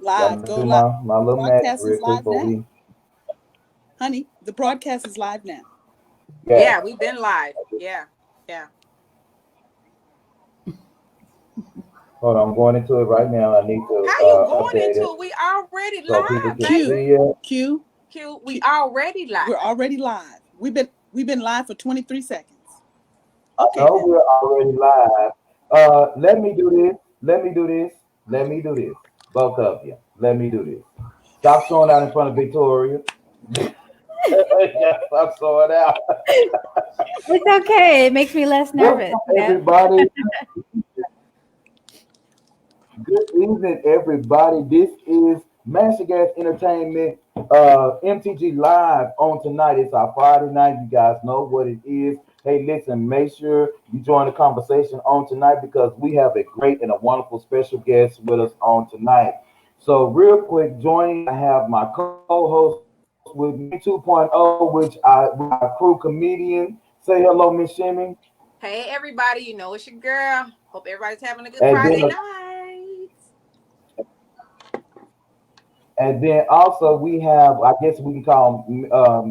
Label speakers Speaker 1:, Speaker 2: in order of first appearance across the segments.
Speaker 1: Live.
Speaker 2: Gotta
Speaker 1: Go
Speaker 2: do
Speaker 1: live.
Speaker 2: my little magic
Speaker 1: Broadcast
Speaker 2: real
Speaker 1: is
Speaker 2: quick
Speaker 1: live
Speaker 2: before
Speaker 1: now.
Speaker 2: we.
Speaker 1: Honey, the broadcast is live now.
Speaker 2: Yeah.
Speaker 3: Yeah, we've been live. Yeah.
Speaker 2: Hold on, I'm going into it right now. I need to
Speaker 3: How you going
Speaker 2: update
Speaker 3: into
Speaker 2: it
Speaker 3: it? We already
Speaker 2: so people
Speaker 3: live,
Speaker 2: can
Speaker 3: baby.
Speaker 2: see it.
Speaker 1: Q.
Speaker 3: We already live.
Speaker 1: We're already live. We've been live for 23 seconds. Okay.
Speaker 2: No,
Speaker 1: Then.
Speaker 2: we're already live. Let me do this. Let me do this. Let me do this. Both of you. Let me do this. Stop showing out in front of Victoria. Yeah, stop showing out.
Speaker 4: It's okay. It makes me less nervous.
Speaker 2: Welcome, everybody. Good evening, everybody. This is Master Gas Entertainment, MTG Live on tonight. It's our Friday night. You guys know what it is. Hey, listen, make sure you join the conversation on tonight because we have a great and a wonderful special guest with us on tonight. So, real quick, joining, I have my co-host with me 2.0, which my crew comedian. Say hello, Miss Shimmy.
Speaker 3: Hey, everybody. You know it's your girl. Hope everybody's having a good
Speaker 2: And
Speaker 3: Friday
Speaker 2: then
Speaker 3: night.
Speaker 2: And then also we have, I guess we can call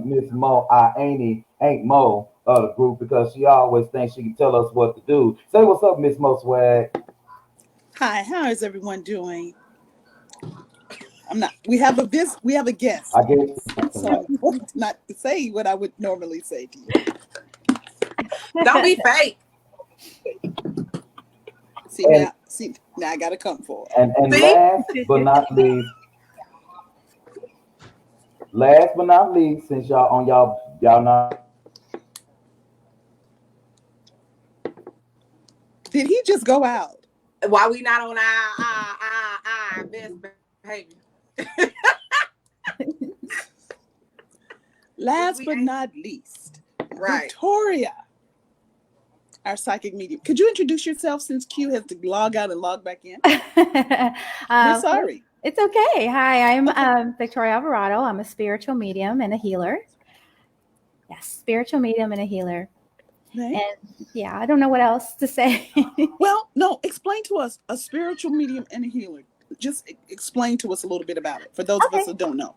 Speaker 2: Miss Mo, our Ain't Mo of the group because she always thinks she can tell us what to do. Say what's up, Miss Mo Swag.
Speaker 1: Hi. How is everyone doing? I'm not. We have a guest.
Speaker 2: I guess
Speaker 1: So I'm going to not say what I would normally say to you.
Speaker 3: Don't be fake.
Speaker 1: See now I gotta come for it.
Speaker 2: and
Speaker 3: See?
Speaker 2: last but not least, since y'all not
Speaker 1: Did he just go out?
Speaker 3: Why we not on our best behavior?
Speaker 1: Last but not least,
Speaker 3: Right.
Speaker 1: Victoria, our psychic medium. Could you introduce yourself since Q has to log out and log back in? We're sorry.
Speaker 4: It's okay. Hi, I'm Victoria Alvarado. I'm a spiritual medium and a healer. Yes, spiritual medium and a healer.
Speaker 1: Right.
Speaker 4: And yeah, I don't know what else to say.
Speaker 1: Well, no, explain to us a spiritual medium and a healer. Just explain to us a little bit about it for those of us that don't know.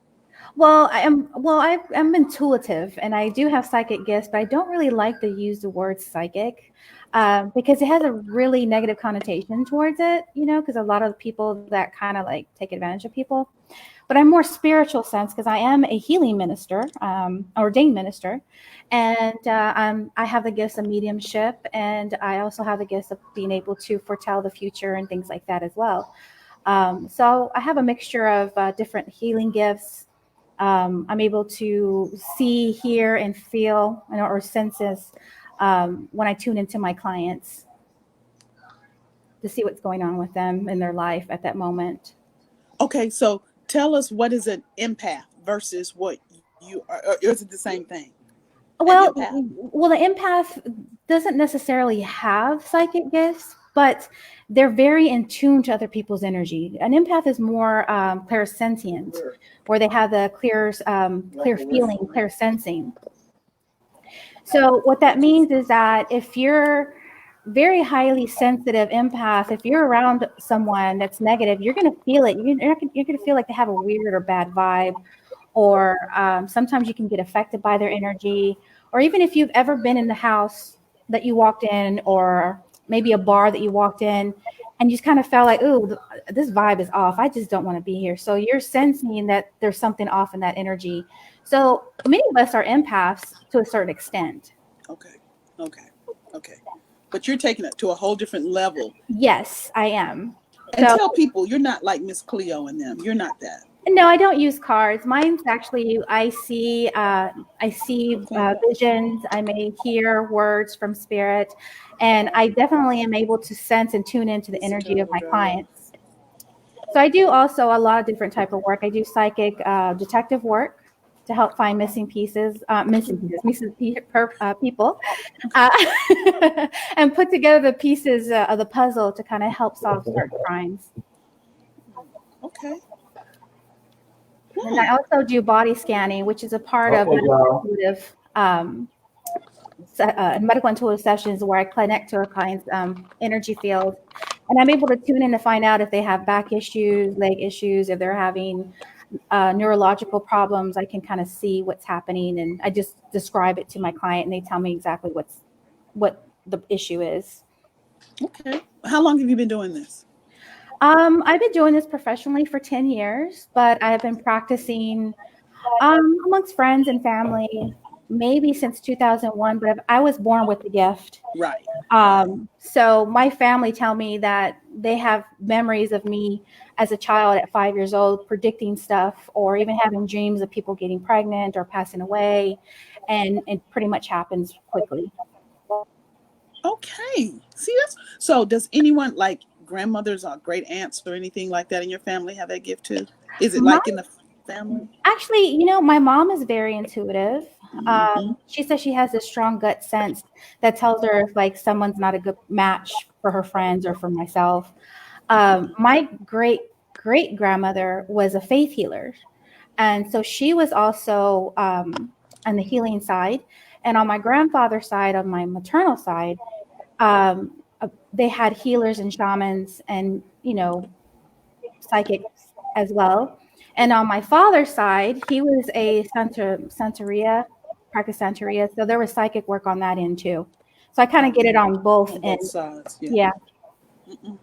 Speaker 4: Well, I'm intuitive and I do have psychic gifts, but I don't really like to use the word psychic because it has a really negative connotation towards it, because a lot of people that kind of like take advantage of people. But I'm more spiritual sense because I am a healing minister, ordained minister, and I have the gifts of mediumship, and I also have the gifts of being able to foretell the future and things like that as well. So I have a mixture of different healing gifts. I'm able to see, hear, and feel, or senses when I tune into my clients to see what's going on with them in their life at that moment.
Speaker 1: Okay, so tell us what is an empath versus what you are, or is it the same thing?
Speaker 4: Well, the empath doesn't necessarily have psychic gifts, but they're very in tune to other people's energy. An empath is more clairsentient, where they have the clear feeling, clear sensing. So what that means is that if you're very highly sensitive empath, if you're around someone that's negative, you're going to feel it. You're going to feel like they have a weird or bad vibe, or sometimes you can get affected by their energy. Or even if you've ever been in the house that you walked in, or maybe a bar that you walked in, and you just kind of felt like, ooh, this vibe is off. I just don't want to be here. So you're sensing that there's something off in that energy. So many of us are empaths to a certain extent.
Speaker 1: Okay. But you're taking it to a whole different level.
Speaker 4: Yes, I am.
Speaker 1: And tell people you're not like Miss Cleo and them. You're not that.
Speaker 4: No, I don't use cards. Mine's actually, I see visions. I may hear words from spirit, and I definitely am able to sense and tune into the energy of my clients. So I do also a lot of different type of work. I do psychic detective work to help find missing people, and put together the pieces of the puzzle to kind of help solve certain crimes.
Speaker 1: Okay.
Speaker 4: And I also do body scanning, which is a part of medical intuitive sessions where I connect to a client's energy field And I'm able to tune in to find out if they have back issues, leg issues, if they're having neurological problems. I can kind of see what's happening, and I just describe it to my client, and they tell me exactly what the issue is.
Speaker 1: Okay. How long have you been doing this?
Speaker 4: I've been doing this professionally for 10 years, but I have been practicing amongst friends and family maybe since 2001, but I was born with the gift.
Speaker 1: Right.
Speaker 4: So my family tell me that they have memories of me as a child at 5 years old, predicting stuff, or even having dreams of people getting pregnant or passing away. And it pretty much happens quickly.
Speaker 1: Okay. See, so does anyone like grandmothers or great aunts or anything like that in your family have that gift too? Is it
Speaker 4: My
Speaker 1: like in the family?
Speaker 4: Actually, my mom is very intuitive.
Speaker 1: Mm-hmm.
Speaker 4: She says she has this strong gut sense that tells her if like someone's not a good match for her friends or for myself. My great grandmother was a faith healer, and so she was also on the healing side. And on my grandfather's side, on my maternal side, they had healers and shamans and psychics as well. And on my father's side, he was a Santeria, practice Santeria. So there was psychic work on that end too. So I kind of get it on both
Speaker 1: On both
Speaker 4: ends.
Speaker 1: sides. Yeah.
Speaker 4: Yeah.
Speaker 1: Mm-mm.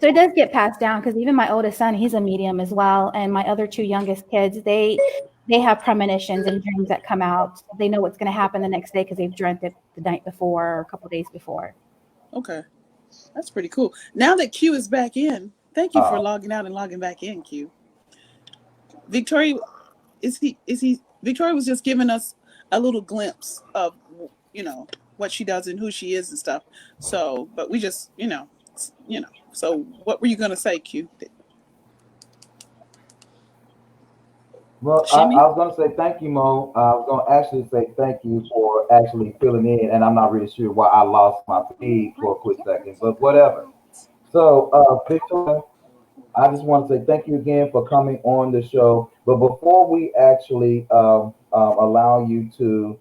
Speaker 4: So it does get passed down because even my oldest son, he's a medium as well. And my other two youngest kids, they have premonitions and dreams that come out. They know what's going to happen the next day because they've dreamt it the night before or a couple of days before.
Speaker 1: Okay. That's pretty cool. Now that Q is back in, thank you for logging out and logging back in, Q. Victoria, Victoria was just giving us a little glimpse of, what she does and who she is and stuff. So, but we just, so what were you going to say, Q?
Speaker 2: Well, I
Speaker 1: Shimmy?
Speaker 2: was going to say thank you, Mo. I was going to actually say thank you for actually filling in, and I'm not really sure why I lost my feed for a quick second, but whatever. So, Victoria, I just want to say thank you again for coming on the show. But before we actually allow you to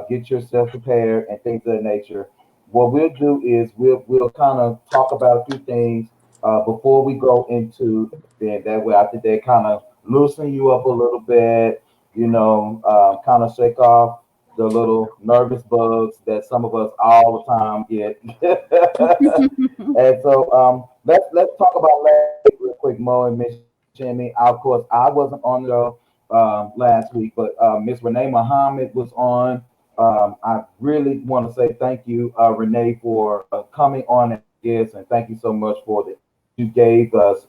Speaker 2: get yourself prepared and things of that nature, what we'll do is we'll kind of talk about a few things before we go into then. That way, I think they kind of loosen you up a little bit. Kind of shake off the little nervous bugs that some of us all the time get. And so let's talk about last week real quick, Mo and Miss Jimmy. Of course, I wasn't on the last week, but Miss Renee Muhammad was on. I really want to say thank you, Renee, for coming on as a guest, and thank you so much for the you gave us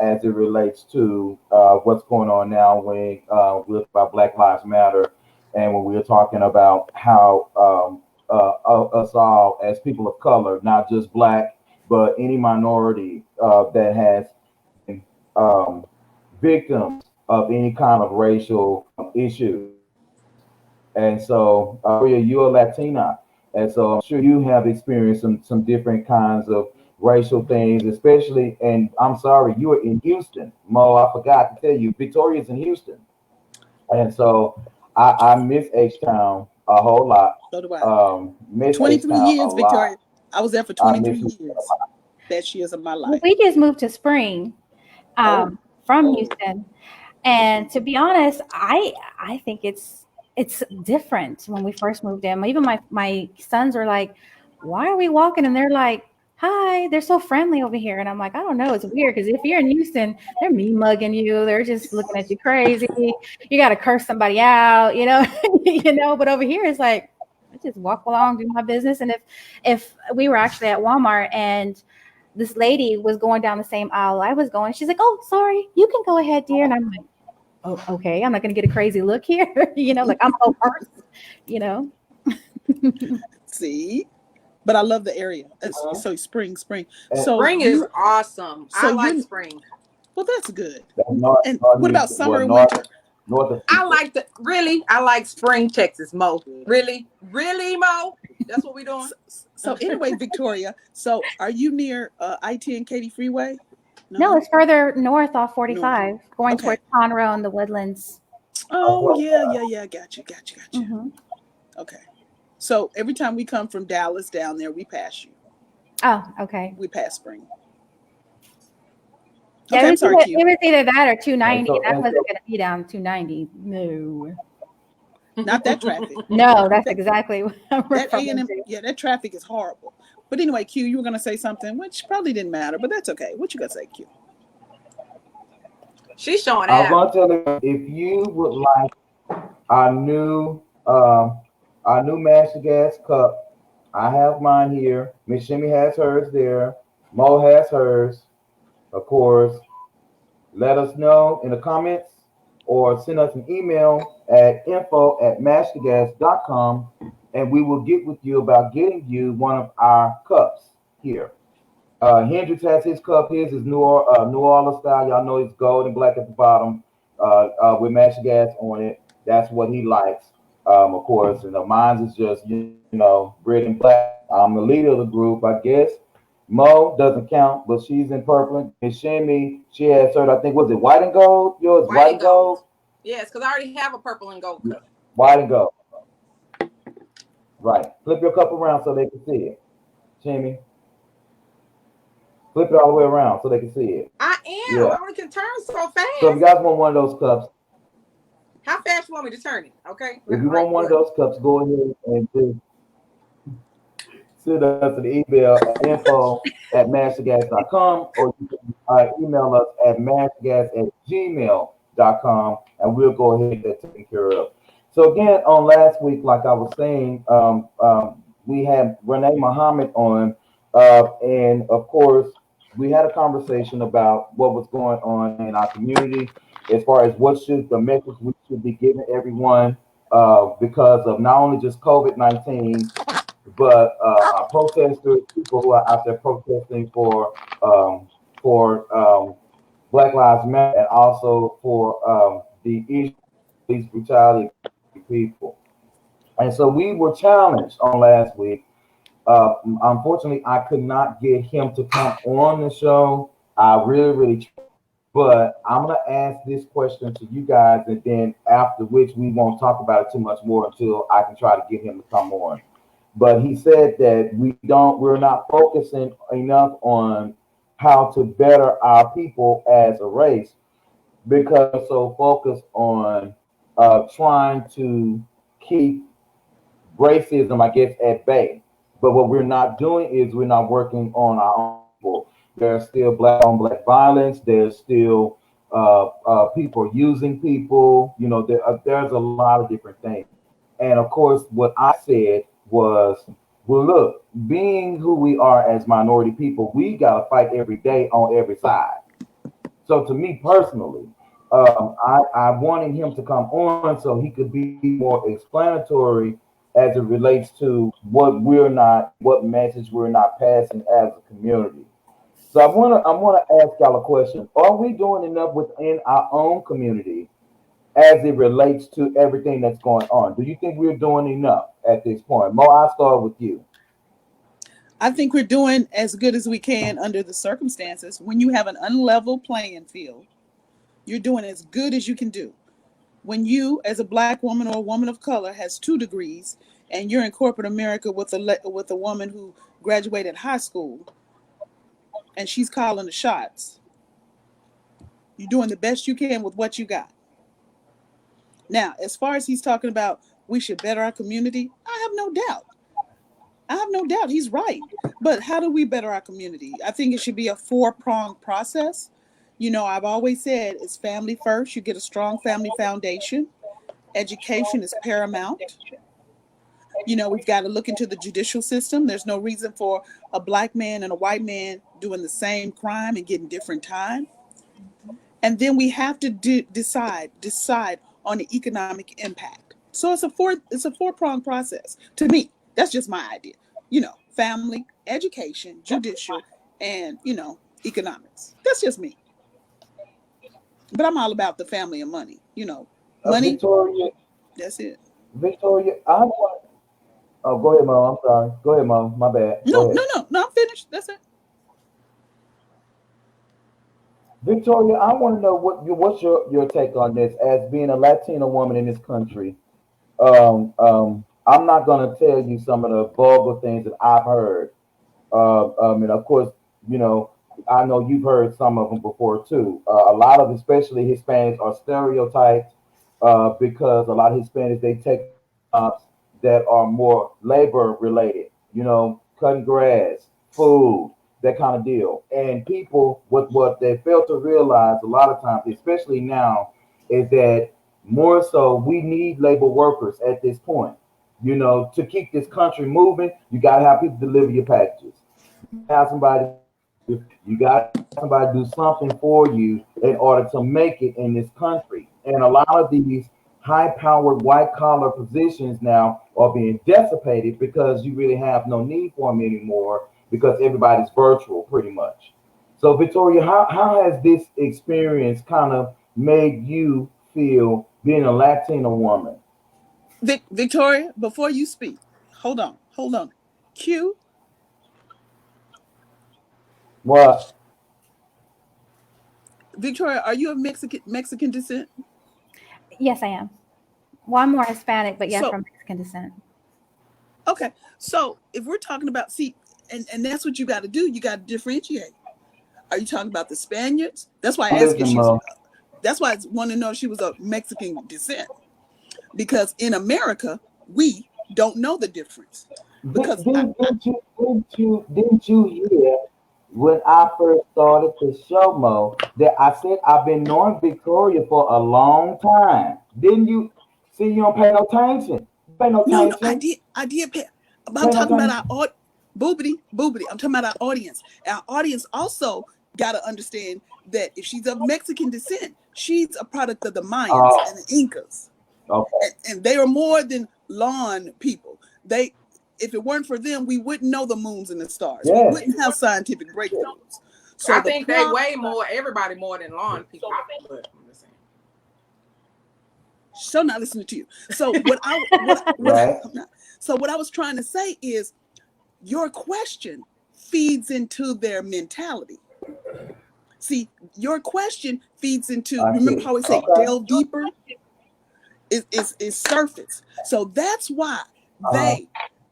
Speaker 2: as it relates to what's going on now when we're about Black Lives Matter, and when we're talking about how us all as people of color, not just black, but any minority that has been victims of any kind of racial issue. And so, Maria, you're a Latina, and so I'm sure you have experienced some different kinds of racial things, especially. And I'm sorry, you were in Houston, Mo. I forgot to tell you, Victoria's in Houston, and so I miss H Town a whole lot.
Speaker 1: So do I.
Speaker 2: Miss H
Speaker 1: 23
Speaker 2: Town a
Speaker 1: years,
Speaker 2: lot.
Speaker 1: Victoria. I was there for
Speaker 2: I
Speaker 1: 23
Speaker 2: miss.
Speaker 1: years. Best years of my life.
Speaker 4: We just moved to Spring
Speaker 1: Oh,
Speaker 4: from
Speaker 1: oh.
Speaker 4: Houston. And to be honest, I think it's different when we first moved in. Even my sons were like, "Why are we walking?" And they're like, "Hi." They're so friendly over here, and I'm like, "I don't know. It's weird because if you're in Houston, they're mean mugging you. They're just looking at you crazy. You got to curse somebody out, But over here, it's like I just walk along, do my business. And if we were actually at Walmart and this lady was going down the same aisle I was going, she's like, "Oh, sorry, you can go ahead, dear." And I'm like, "Oh, okay. I'm not going to get a crazy look here." Like I'm so first, you know.
Speaker 1: See? But I love the area.
Speaker 2: Uh-huh.
Speaker 1: So spring.
Speaker 2: And
Speaker 1: So
Speaker 3: Spring is awesome.
Speaker 1: so
Speaker 3: I like
Speaker 1: you're,
Speaker 3: spring.
Speaker 1: well, that's good.
Speaker 2: that's North,
Speaker 1: And
Speaker 2: North
Speaker 1: what about
Speaker 2: Houston,
Speaker 1: summer
Speaker 2: well,
Speaker 1: and winter?
Speaker 2: north of
Speaker 3: I
Speaker 2: Houston.
Speaker 3: like I like spring Texas, Mo. Really? Really, Mo? That's what we doing?
Speaker 1: So anyway, Victoria, so are you near IT and Katy Freeway?
Speaker 4: No,
Speaker 1: No?
Speaker 4: it's further north off
Speaker 1: North.
Speaker 4: 45, going
Speaker 1: Okay.
Speaker 4: towards Conroe and the Woodlands.
Speaker 1: Oh, yeah. Got you.
Speaker 4: Hmm.
Speaker 1: Okay. So every time we come from Dallas down there, we pass you.
Speaker 4: Oh, okay.
Speaker 1: We passed spring.
Speaker 4: Yeah,
Speaker 1: Okay, I'm sorry, Q.
Speaker 4: it was either that or
Speaker 2: And
Speaker 4: 290,
Speaker 2: so,
Speaker 4: and I
Speaker 2: and
Speaker 4: wasn't
Speaker 2: so
Speaker 4: going to be down 290. No.
Speaker 1: Not that traffic.
Speaker 4: No, that's
Speaker 1: That
Speaker 4: exactly what I'm
Speaker 1: that A and
Speaker 4: referring
Speaker 1: M.
Speaker 4: to.
Speaker 1: Yeah, that traffic is horrible. But anyway, Q, you were gonna say something which probably didn't matter, but that's okay. What you gonna say, Q?
Speaker 3: She's showing
Speaker 2: I was
Speaker 3: out.
Speaker 2: going to tell you, if you would like our new, um, our new Master Gas cup, I have mine here. Miss Shimmy has hers there. Mo has hers, of course. Let us know in the comments or send us an email at info@mastergas.com, and we will get with you about getting you one of our cups here. Hendrix has his cup. His is New Orleans style. Y'all know it's gold and black at the bottom, with Master Gas on it. That's what he likes, of course. And mine is just red and black. I'm the leader of the group, I guess. Mo doesn't count, but she's in purple. Miss Shimmy, she has her. I think was it white and gold? Yours
Speaker 3: White
Speaker 2: white
Speaker 3: and
Speaker 2: and gold.
Speaker 3: gold. Yes, because I already have a purple and gold cup.
Speaker 2: White and gold. Right. Flip your cup around so they can see it. Shimmy, flip it all the way around so they can see it.
Speaker 3: I am.
Speaker 2: Yeah.
Speaker 3: I only can turn so
Speaker 2: So if
Speaker 3: fast.
Speaker 2: you guys want one of those cups,
Speaker 3: How fast you want me to turn it? Okay.
Speaker 2: if you
Speaker 3: Like
Speaker 2: want one of
Speaker 3: what?
Speaker 2: those cups, go ahead and just send us an email at info@mastergas.com, or you can email us at mastergas@gmail.com, and we'll go ahead and get that taken care of. So again, on last week, like I was saying, we had Renee Muhammad on, and of course, we had a conversation about what was going on in our community as far as what should the message we should be giving everyone, because of not only just COVID-19, but our protesters, people who are out there protesting um, for Black Lives Matter, and also for the issue of police brutality against people. And so we were challenged on last week. Unfortunately, I could not get him to come on the show. I really tried, but I'm gonna ask this question to you guys, and then after which we won't talk about it too much more until I can try to get him to come on. But he said that we're not focusing enough on how to better our people as a race, because we're so focused on trying to keep racism, I guess, at bay. But what we're not doing is we're not working on our own people. There's still black on black violence. There's still people using people. There's a lot of different things. And of course, what I said was, well, look, being who we are as minority people, we got to fight every day on every side. So to me personally, I wanted him to come on so he could be more explanatory as it relates to what message we're not passing as a community. So I wanna ask y'all a question. Are we doing enough within our own community as it relates to everything that's going on? Do you think we're doing enough at this point? Mo, I'll start with you.
Speaker 1: I think we're doing as good as we can under the circumstances. When you have an unlevel playing field, you're doing as good as you can do. When you, as a black woman or a woman of color, has 2 degrees, and you're in corporate America with a woman who graduated high school, and she's calling the shots, you're doing the best you can with what you got. Now, as far as he's talking about we should better our community, I have no doubt. I have no doubt he's right. But how do we better our community? I think it should be a 4-pronged process. I've always said it's family first. You get a strong family foundation. Education is paramount. We've got to look into the judicial system. There's no reason for a black man and a white man doing the same crime and getting different time. And then we have to decide on the economic impact. So it's a 4-pronged process. To me, that's just my idea. Family, education, judicial, and economics. That's just me. But I'm all about the family and money. Money.
Speaker 2: Victoria,
Speaker 1: That's it.
Speaker 2: Victoria, I want. Oh, go ahead, Mo. I'm sorry. Go ahead, Mo. My bad. Go
Speaker 1: No, no,
Speaker 2: ahead.
Speaker 1: no, no. I'm finished. That's it.
Speaker 2: Victoria, I want to know what's your take on this as being a Latina woman in this country. I'm not going to tell you some of the vulgar things that I've heard, And of course, you know, I know you've heard some of them before too. A lot of, especially Hispanics, are stereotyped because a lot of Hispanics they take jobs that are more labor related. You know, cutting grass, food, that kind of deal. And people, what they fail to realize a lot of times, especially now, is that more so we need labor workers at this point. You know, to keep this country moving, you gotta have people deliver your packages. Have somebody, you got to have somebody do something for you in order to make it in this country. And a lot of these high-powered white-collar positions now are being dissipated because you really have no need for them anymore because everybody's virtual pretty much. So Victoria, how has this experience kind of made you feel being a Latina woman?
Speaker 1: Victoria, before you speak, hold on. Q,
Speaker 2: Well,
Speaker 1: Victoria, are you of Mexican descent?
Speaker 4: Yes, I am. Well, I'm more Hispanic, but yeah,
Speaker 1: So
Speaker 4: from Mexican descent.
Speaker 1: okay, so if we're talking about and that's what you got to do. You got to differentiate. Are you talking about the Spaniards? That's why I asked if
Speaker 2: listen,
Speaker 1: she's.
Speaker 2: Mo.
Speaker 1: That's why I want to know if she was of Mexican descent. Because in America, we don't know the difference.
Speaker 2: Did,
Speaker 1: Because
Speaker 2: did, didn't you hear when I first started the show, Mo, that I said I've been knowing Victoria for a long time? Didn't you see? You don't pay no attention. Pay no
Speaker 1: no,
Speaker 2: attention.
Speaker 1: I did pay. But I'm
Speaker 2: Pay no
Speaker 1: talking about
Speaker 2: attention.
Speaker 1: our boobity. I'm talking about our audience. Our audience also got to understand that if she's of Mexican descent, she's a product of the Mayans
Speaker 2: Oh,
Speaker 1: and the Incas,
Speaker 2: okay.
Speaker 1: and they are more than lawn people. They, if it weren't for them, we wouldn't know the moons and the stars. We
Speaker 2: Yes.
Speaker 1: wouldn't have scientific breakthroughs. So
Speaker 3: I
Speaker 1: the
Speaker 3: think they
Speaker 1: prompt.
Speaker 3: way more, everybody more than lawn people. But I'm just saying.
Speaker 1: She'll not listening to you. So what
Speaker 2: Right.
Speaker 1: so what I was trying to say is your question feeds into their mentality. See, your question feeds into,
Speaker 2: I
Speaker 1: remember
Speaker 2: see.
Speaker 1: how we say
Speaker 2: Okay.
Speaker 1: delve deeper is surface. So that's why
Speaker 2: Uh,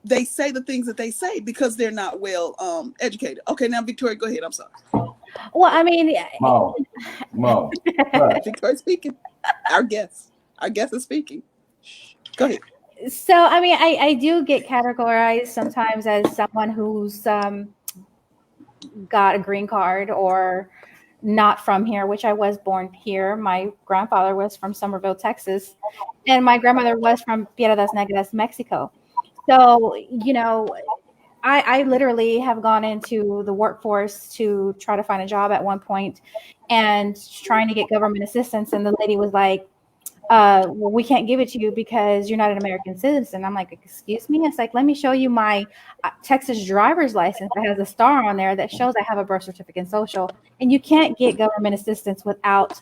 Speaker 1: they say the things that they say because they're not well educated. Okay, now Victoria, go ahead. I'm sorry.
Speaker 4: Well, I mean,
Speaker 2: Mo, Mo, hush.
Speaker 1: Victoria speaking. Our guest. Our guest is speaking. Shh. Go ahead.
Speaker 4: so I mean, I do get categorized sometimes as someone who's got a green card or not from here, which I was born here. My grandfather was from Somerville, Texas, and my grandmother was from Piedras Negras, Mexico. So, I literally have gone into the workforce to try to find a job at one point and trying to get government assistance. And the lady was like, well, we can't give it to you because you're not an American citizen. I'm like, excuse me? It's like, let me show you my Texas driver's license that has a star on there that shows I have a birth certificate and social. And you can't get government assistance without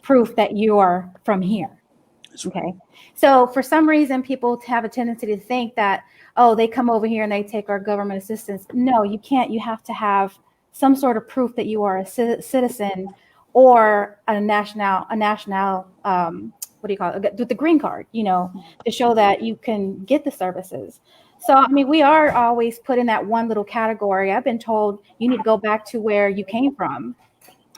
Speaker 4: proof that you are from here. Okay. So for some reason, people have a tendency to think that, oh, they come over here and they take our government assistance. No, you can't. You have to have some sort of proof that you are a citizen or a national, what do you call it? With the green card, to show that you can get the services. So, I mean, we are always put in that one little category. I've been told you need to go back to where you came from.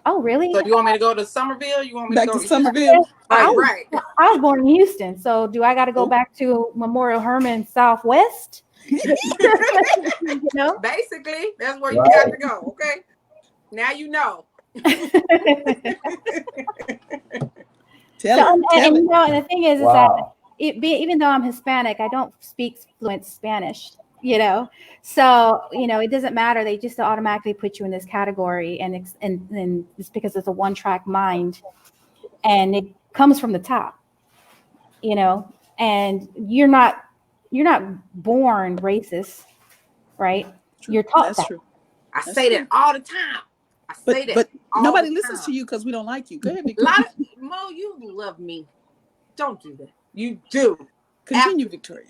Speaker 4: Oh, really?
Speaker 3: So you want me to go to Somerville? You want me to
Speaker 1: Back
Speaker 3: go
Speaker 1: to
Speaker 3: to
Speaker 1: Somerville.
Speaker 4: I
Speaker 3: Right,
Speaker 4: was,
Speaker 3: right.
Speaker 4: I was born in Houston, so do I got to go back to Memorial Hermann Southwest? you know?
Speaker 3: Basically, that's where you got
Speaker 2: Right.
Speaker 3: to go. Okay. Now you know.
Speaker 1: Tell
Speaker 4: So,
Speaker 1: it. Tell it.
Speaker 4: and the thing is that
Speaker 2: Wow.
Speaker 4: even though I'm Hispanic, I don't speak fluent Spanish. So it doesn't matter. They just automatically put you in this category, and it's because it's a one-track mind, and it comes from the top. And you're not born racist, right?
Speaker 1: True.
Speaker 4: You're taught
Speaker 1: That's
Speaker 4: that.
Speaker 1: true.
Speaker 3: I
Speaker 1: That's
Speaker 3: say that
Speaker 1: true.
Speaker 3: all the time. I say that
Speaker 1: But
Speaker 3: all the
Speaker 1: nobody listens
Speaker 3: time.
Speaker 1: to you because we don't like you. Go ahead,
Speaker 3: A lot
Speaker 1: Victoria.
Speaker 3: of Mo, you love me. Don't do that. You do.
Speaker 1: Continue, Victoria.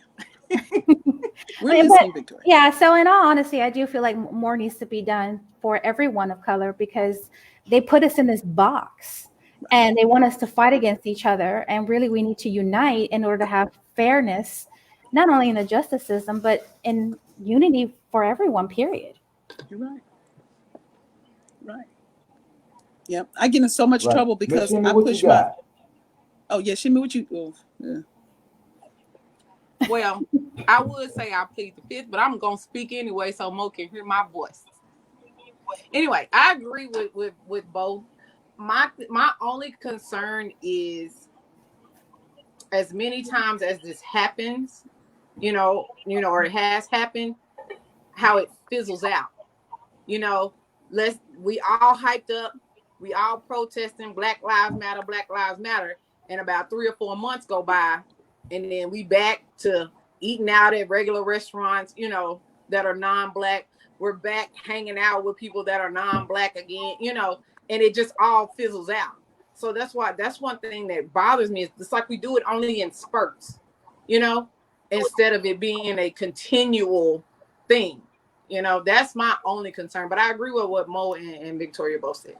Speaker 1: We're
Speaker 4: But
Speaker 1: listening, Victoria.
Speaker 4: yeah, so in all honesty, I do feel like more needs to be done for everyone of color because they put us in this box and they want us to fight against each other. And really, we need to unite in order to have fairness, not only in the justice system, but in unity for everyone, period.
Speaker 1: You're right. Right. Yep. I get in so much
Speaker 2: Right.
Speaker 1: trouble
Speaker 2: Miss
Speaker 1: because
Speaker 2: Shimmy,
Speaker 1: I
Speaker 2: what you
Speaker 1: push my.
Speaker 2: got?
Speaker 1: Oh yeah, Shimmy, what you? Oh, yeah.
Speaker 3: Well, I would say I plead the fifth, but I'm gonna speak anyway so Mo can hear my voice. Anyway, I agree with both. My only concern is as many times as this happens, or it has happened, how it fizzles out. You know, we all hyped up, we all protesting Black Lives Matter, and about 3 or 4 months go by, and then we back to eating out at regular restaurants, that are non-black. We're back hanging out with people that are non-black again, and it just all fizzles out. So that's one thing that bothers me. It's like we do it only in spurts, you know, instead of it being a continual thing. That's my only concern. But I agree with what Mo and Victoria both said.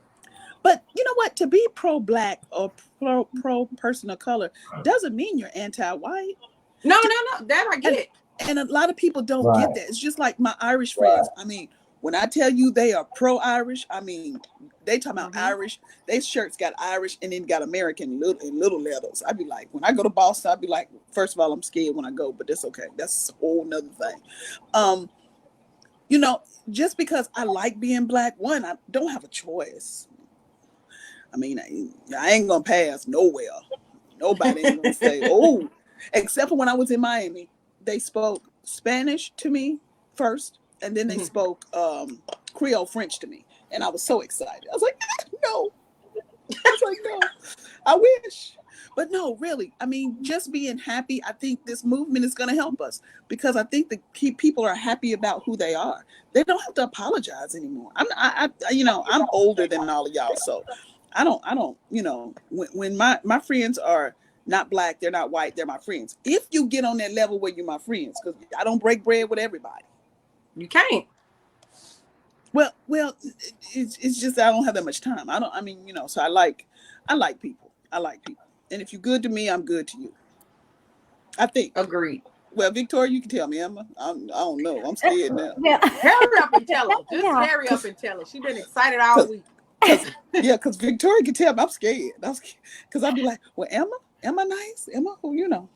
Speaker 1: But you know what? To be pro-black or pro person of color doesn't mean you're anti-white.
Speaker 3: No. That I get.
Speaker 1: And a lot of people don't
Speaker 2: Right.
Speaker 1: get that. It's just like my Irish
Speaker 2: Right.
Speaker 1: friends. I mean, when I tell you they are pro-Irish, I mean, they talk about Irish. Their shirts got Irish and then got American in little letters. I'd be like, when I go to Boston, I'd be like, first of all, I'm scared when I go, but that's okay. That's a whole nother thing. Just because I like being black, one, I don't have a choice. I mean, I ain't gonna pass nowhere. Nobody ain't gonna say, oh, except for when I was in Miami, they spoke Spanish to me first, and then they spoke Creole French to me, and I was so excited. I was like, no. I was like, no, I wish. But no, really, I mean, just being happy, I think this movement is going to help us because I think the people are happy about who they are. They don't have to apologize anymore. I'm older than all of y'all, so I don't, when my friends are not black, they're not white, they're my friends. If you get on that level where you're my friends, because I don't break bread with everybody.
Speaker 3: You can't.
Speaker 1: Well, it's just I don't have that much time. So I like people. I like people. And if you're good to me, I'm good to you. I think.
Speaker 3: Agreed.
Speaker 1: Well, Victoria, you can tell me, Emma. I don't know. I'm scared now.
Speaker 4: Yeah.
Speaker 3: Hurry up and tell her. Just
Speaker 4: Yeah.
Speaker 3: hurry up and tell her. She's been excited all week.
Speaker 1: Because Victoria can tell me I'm scared. Because I'd be like, well, Emma nice? Emma, who
Speaker 4: No,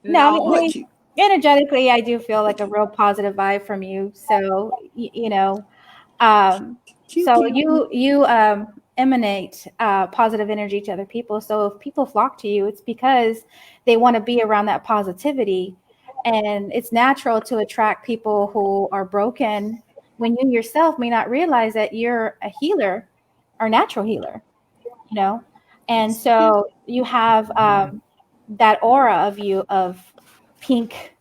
Speaker 4: I
Speaker 3: No.
Speaker 1: what
Speaker 4: mean,
Speaker 1: cute?
Speaker 4: energetically, I do feel like a real positive vibe from you. So, um,
Speaker 1: Cute,
Speaker 4: so
Speaker 1: cute.
Speaker 4: you emanate positive energy to other people. So if people flock to you, it's because they want to be around that positivity, and it's natural to attract people who are broken when you yourself may not realize that you're a healer or natural healer, and so you have that aura of you of pink.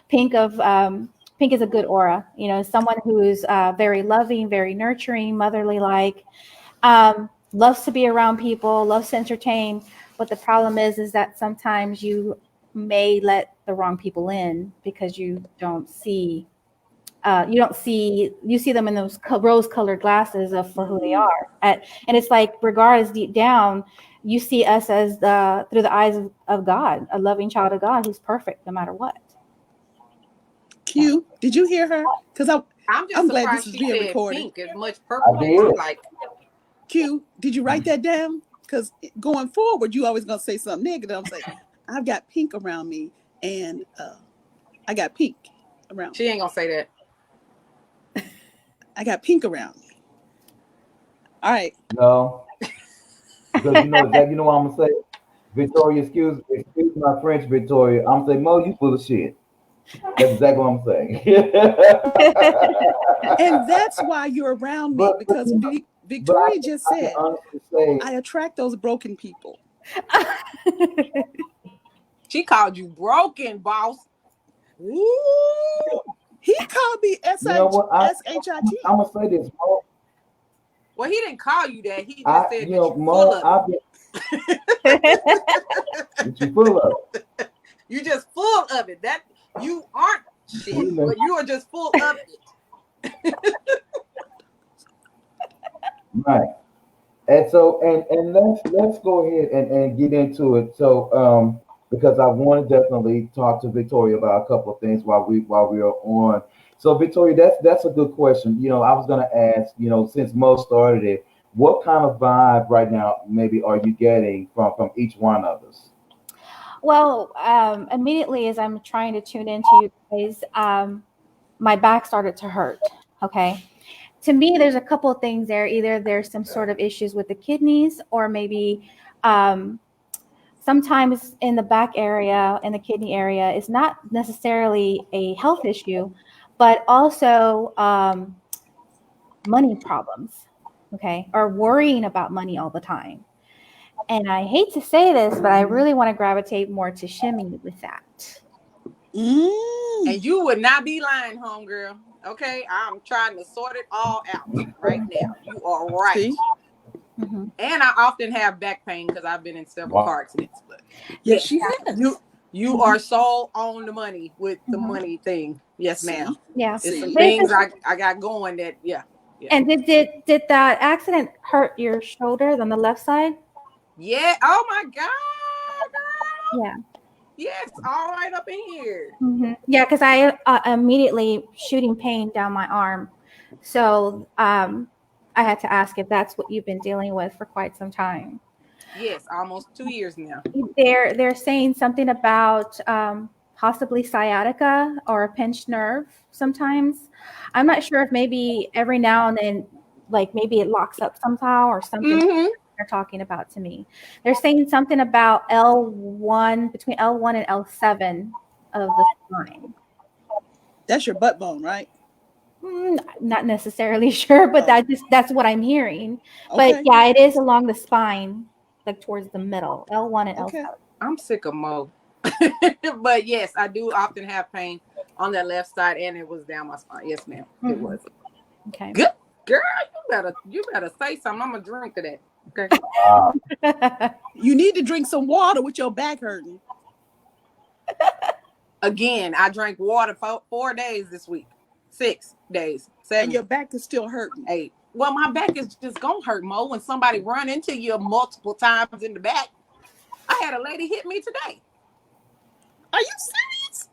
Speaker 4: Pink is a good aura, someone who's very loving, very nurturing, motherly like, loves to be around people, loves to entertain. But the problem is that sometimes you may let the wrong people in because you see them in those rose-colored glasses for who they are. And it's like, regardless, deep down, you see us as through the eyes of God, a loving child of God who's perfect no matter what.
Speaker 1: Q, did you hear her? Because
Speaker 3: I'm just
Speaker 1: I'm glad
Speaker 3: surprised
Speaker 1: this is
Speaker 3: she
Speaker 1: being
Speaker 3: said
Speaker 1: recorded.
Speaker 3: pink as much purple
Speaker 2: I
Speaker 3: as
Speaker 2: did.
Speaker 3: I'm like.
Speaker 1: Q, did you write that down? Because going forward, you always gonna say something negative. I'm saying, I've got pink around me, and I got pink around me.
Speaker 3: She ain't gonna say that.
Speaker 1: I got pink around me. All right.
Speaker 2: No. Because you know exactly what I'm gonna say. Victoria, excuse my French, Victoria. I'm saying, Mo, you full of shit. That's exactly what I'm saying.
Speaker 1: And that's why you're around me, because Victoria just
Speaker 2: I can
Speaker 1: said,
Speaker 2: honestly say,
Speaker 1: I attract those broken people.
Speaker 3: She called you broken, boss.
Speaker 1: Ooh, he called me
Speaker 2: you know what? I'm
Speaker 1: S-H-I-T.
Speaker 2: gonna say this, Mo.
Speaker 3: Well, he didn't call you that. He just said that you're full
Speaker 2: Mo,
Speaker 3: of it.
Speaker 2: that you full of it.
Speaker 3: You just full of it. That you aren't shit, but you are just full of it.
Speaker 2: Right. And so, and let's go ahead and get into it. So, because I want to definitely talk to Victoria about a couple of things while we are on. So Victoria, that's a good question. You know, I was gonna ask, you know, since Mo started it, what kind of vibe right now maybe are you getting from each one of us?
Speaker 4: Well, immediately as I'm trying to tune into you guys, my back started to hurt. Okay. To me, there's a couple of things there. Either there's some sort of issues with the kidneys, or maybe um, sometimes in the back area, in the kidney area, it's not necessarily a health issue, but also money problems. Okay. Or worrying about money all the time. And I hate to say this, but I really want to gravitate more to shimmy with that.
Speaker 3: And you would not be lying, homegirl. Okay, I'm trying to sort it all out right now. You are right.
Speaker 1: See?
Speaker 4: Mm-hmm.
Speaker 3: And I often have back pain because I've been in several car accidents. But
Speaker 1: Yes, she has.
Speaker 3: You are so on the money with the
Speaker 4: Mhm.
Speaker 3: money thing. Yes, ma'am.
Speaker 1: See?
Speaker 4: Yeah.
Speaker 3: It's some
Speaker 1: See?
Speaker 3: things I got going that yeah.
Speaker 4: And did that accident hurt your shoulders on the left side?
Speaker 3: Yeah. Oh my God, girl.
Speaker 4: Yeah.
Speaker 3: Yes, all right up in here.
Speaker 4: Mm-hmm. Yeah, because I immediately shooting pain down my arm. So I had to ask if that's what you've been dealing with for quite some time.
Speaker 3: Yes, almost 2 years now.
Speaker 4: They're saying something about possibly sciatica or a pinched nerve sometimes. I'm not sure if maybe every now and then, like maybe it locks up somehow or something.
Speaker 3: Mm-hmm.
Speaker 4: They're talking about to me. They're saying something about L1, between L1 and L7 of the spine.
Speaker 1: That's your butt bone, right?
Speaker 4: Not necessarily sure, but that's what I'm hearing.
Speaker 1: Okay.
Speaker 4: But yeah, it is along the spine, like towards the middle, L1 and
Speaker 1: Okay.
Speaker 4: L7.
Speaker 3: I'm sick of Mo. But yes, I do often have pain on that left side, and it was down my spine. Yes, ma'am. It was.
Speaker 4: Okay.
Speaker 3: Good girl, you better say something. I'm gonna drink to that. Okay.
Speaker 1: You need to drink some water with your back hurting.
Speaker 3: Again, I drank water for 4 days this week. 6 days. 7.
Speaker 1: And your back is still hurting.
Speaker 3: 8. Well, my back is just gonna hurt, Mo, when somebody run into you multiple times in the back. I had a lady hit me today.
Speaker 1: Are you serious?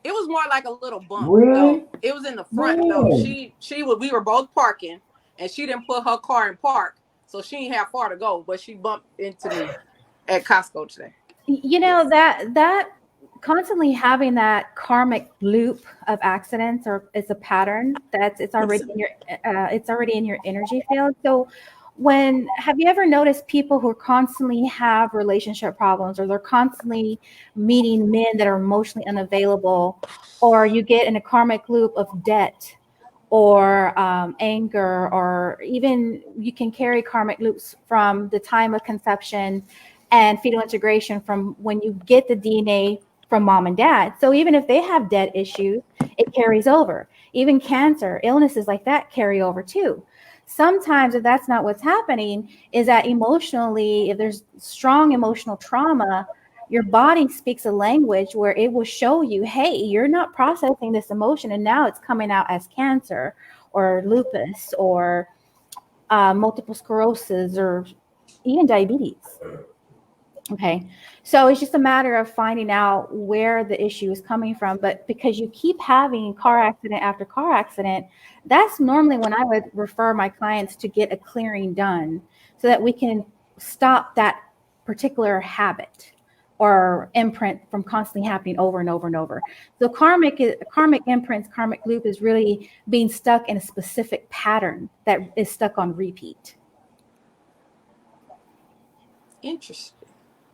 Speaker 3: It was more like a little bump.
Speaker 2: Really?
Speaker 3: Though. It was in the front
Speaker 2: Man.
Speaker 3: though. We were both parking, and she didn't put her car in park, so she didn't have far to go. But she bumped into me at Costco today.
Speaker 4: You know, that constantly having that karmic loop of accidents, or it's a pattern it's already in your energy field. So have you ever noticed people who constantly have relationship problems, or they're constantly meeting men that are emotionally unavailable, or you get in a karmic loop of debt or anger, or even you can carry karmic loops from the time of conception and fetal integration from when you get the DNA from mom and dad. So even if they have debt issues, it carries over. Even cancer, illnesses like that carry over too. Sometimes if that's not what's happening, is that emotionally, if there's strong emotional trauma, your body speaks a language where it will show you, hey, you're not processing this emotion, and now it's coming out as cancer or lupus or multiple sclerosis or even diabetes. Okay, so it's just a matter of finding out where the issue is coming from. But because you keep having car accident after car accident, that's normally when I would refer my clients to get a clearing done so that we can stop that particular habit or imprint from constantly happening over and over and over. So karmic imprints, karmic loop is really being stuck in a specific pattern that is stuck on repeat.
Speaker 3: Interesting.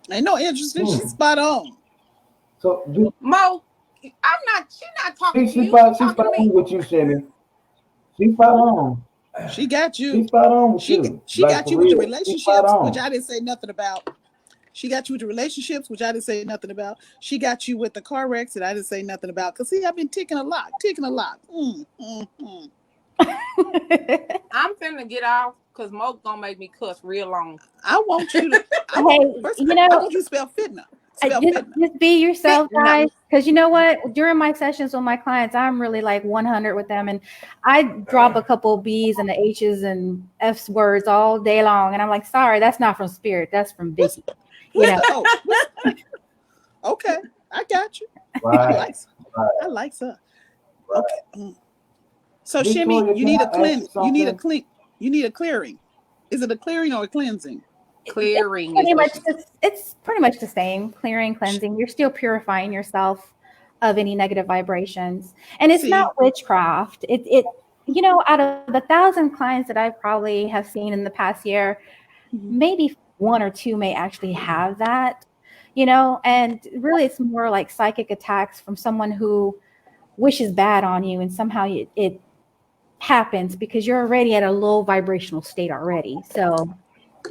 Speaker 1: Ain't no interesting. She's spot on.
Speaker 2: So
Speaker 3: Mo, she's not talking to
Speaker 2: she's
Speaker 3: you.
Speaker 2: spot
Speaker 3: She's talking to me.
Speaker 2: on with you, Shimmy. She's spot on.
Speaker 1: She got you.
Speaker 2: She's spot on with you.
Speaker 1: She
Speaker 2: Like,
Speaker 1: got
Speaker 2: for
Speaker 1: you with the
Speaker 2: real. She's spot
Speaker 1: relationships,
Speaker 2: on.
Speaker 1: which I didn't say nothing about. She got you with the relationships, which I didn't say nothing about. She got you with the car wrecks that I didn't say nothing about. Because see, I've been ticking a lot.
Speaker 3: I'm finna get off because Mo's gonna make me cuss real long.
Speaker 1: I want you to. I
Speaker 4: Hey,
Speaker 1: want you to spell fitna.
Speaker 4: Just be yourself, guys. Because you know what? During my sessions with my clients, I'm really like 100 with them, and I drop a couple of B's and the H's and F's words all day long, and I'm like, sorry, that's not from Spirit. That's from Vicky.
Speaker 1: Okay, I got you.
Speaker 2: Right.
Speaker 1: I like her. Okay. So Shimmy,
Speaker 2: Victoria,
Speaker 1: you
Speaker 2: can
Speaker 1: need
Speaker 2: I
Speaker 1: a
Speaker 2: ask you
Speaker 1: clean. You need a
Speaker 2: something?
Speaker 1: clean. You need a clearing. Is it a clearing or a cleansing?
Speaker 3: Clearing is
Speaker 4: Pretty
Speaker 3: what
Speaker 4: much
Speaker 3: she.
Speaker 4: it's pretty much the same. Clearing, cleansing. You're still purifying yourself of any negative vibrations, and it's not
Speaker 1: See.
Speaker 4: witchcraft. Out of the 1,000 clients that I probably have seen in the past year,
Speaker 1: Mhm.
Speaker 4: maybe one or two may actually have that. And really, it's more like psychic attacks from someone who wishes bad on you, and somehow it happens because you're already at a low vibrational state already. So,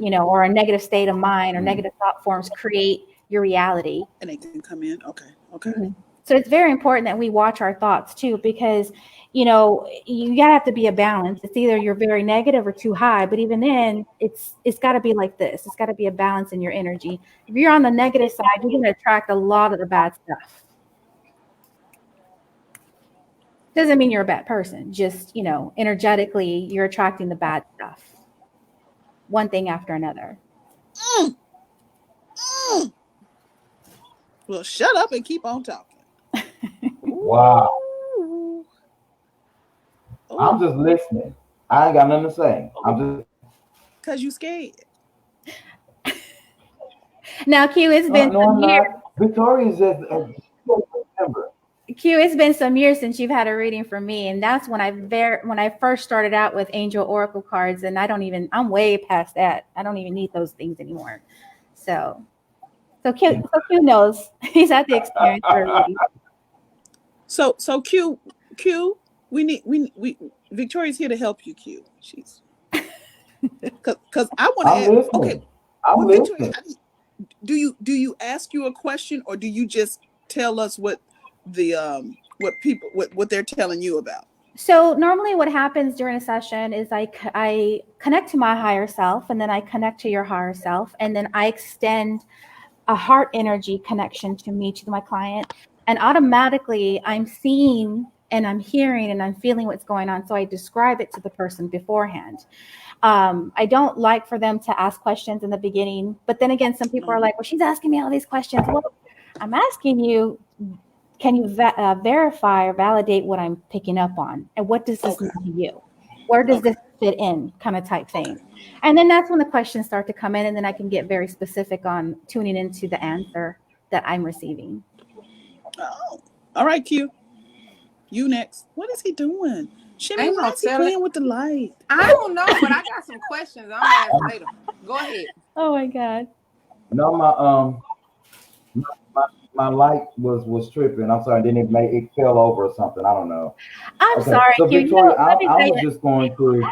Speaker 4: or a negative state of mind or negative thought forms create your reality.
Speaker 1: And they can come in. Okay. Okay.
Speaker 4: Mhm. So it's very important that we watch our thoughts too, because, you gotta have to be a balance. It's either you're very negative or too high, but even then it's got to be like this. It's got to be a balance in your energy. If you're on the negative side, you're going to attract a lot of the bad stuff. Doesn't mean you're a bad person. Just, energetically, you're attracting the bad stuff. One thing after another.
Speaker 1: Mm, mm. Well, shut up and keep on talking.
Speaker 2: Wow.
Speaker 1: Ooh.
Speaker 2: I'm
Speaker 1: Oh,
Speaker 2: just listening. I ain't got nothing to say. I'm just
Speaker 1: cause you scared.
Speaker 4: Now, Q, it's been
Speaker 2: no,
Speaker 4: some
Speaker 2: I'm
Speaker 4: years.
Speaker 2: not. Victoria's just remember.
Speaker 4: Q, it's been some years since you've had a reading from me, and that's when I first started out with Angel Oracle cards, and I'm way past that. I don't even need those things anymore. So Q knows he's had the experience already.
Speaker 1: So Q. We Victoria's here to help you, Q. She's because I want to
Speaker 2: I'm
Speaker 1: ask. Okay,
Speaker 2: listening. I'm
Speaker 1: well, Victoria,
Speaker 2: listening.
Speaker 1: do you ask you a question or do you just tell us what the what they're telling you about?
Speaker 4: So normally what happens during a session is I connect to my higher self, and then I connect to your higher self, and then I extend a heart energy connection to my client, and automatically I'm seeing and I'm hearing and I'm feeling what's going on. So I describe it to the person beforehand. I don't like for them to ask questions in the beginning, but then again, some people are like, well, she's asking me all these questions. Well, I'm asking you, can you verify or validate what I'm picking up on? And what does this
Speaker 1: Okay.
Speaker 4: mean to you? Where does
Speaker 1: Okay.
Speaker 4: this fit in, kind of type thing?
Speaker 1: Okay.
Speaker 4: And then that's when the questions start to come in, and then I can get very specific on tuning into the answer that I'm receiving.
Speaker 1: Oh, all right, Q. You next. What is he doing? Shimmy,
Speaker 3: Ain't
Speaker 1: why
Speaker 3: no
Speaker 1: is he
Speaker 3: telling.
Speaker 1: playing with the light?
Speaker 3: I don't know, but I got some questions. I'm gonna ask later. Go ahead.
Speaker 4: Oh my God.
Speaker 2: No, my, my light was tripping. I'm sorry. Then it fell over or something. I don't know.
Speaker 4: I'm
Speaker 2: Okay.
Speaker 4: sorry,
Speaker 2: So
Speaker 4: Q.
Speaker 2: Victoria,
Speaker 4: Let me
Speaker 2: I
Speaker 4: tell you,
Speaker 2: was just going to.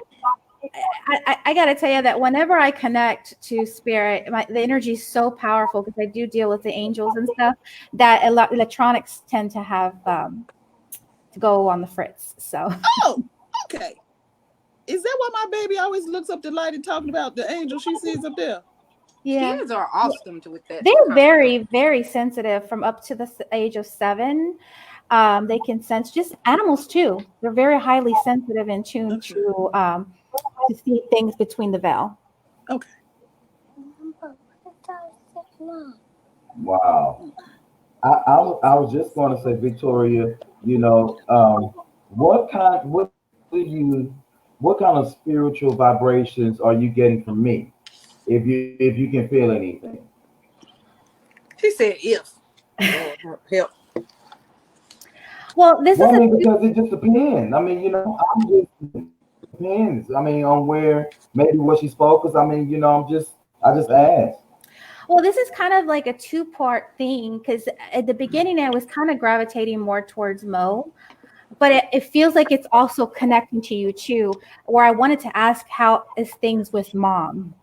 Speaker 4: I got to tell you that whenever I connect to spirit, the energy is so powerful because I do deal with the angels and stuff that electronics tend to have to go on the fritz. So
Speaker 1: Oh, okay. Is that why my baby always looks up the light and talking about the angel she sees up there?
Speaker 4: yeah.
Speaker 3: Kids are awesome with that
Speaker 4: They're
Speaker 3: kind of stuff.
Speaker 4: very, very sensitive from up to the age of 7. They can sense, just animals too. They're very highly sensitive and tuned
Speaker 1: Okay.
Speaker 4: to see things between the veil.
Speaker 1: Okay.
Speaker 2: Wow. I was just going to say, Victoria, what kind what do you what kind of spiritual vibrations are you getting from me? If you can feel anything.
Speaker 3: She said, "If Lord help."
Speaker 4: Well, this is
Speaker 2: Well, I
Speaker 4: a
Speaker 2: mean, because it just depends. I mean, I'm just depends. I mean, on where maybe what she spoke. Cause I mean, I just asked.
Speaker 4: Well, this is kind of like a two-part thing because at the beginning I was kind of gravitating more towards Mo, but it feels like it's also connecting to you too, where I wanted to ask how is things with mom,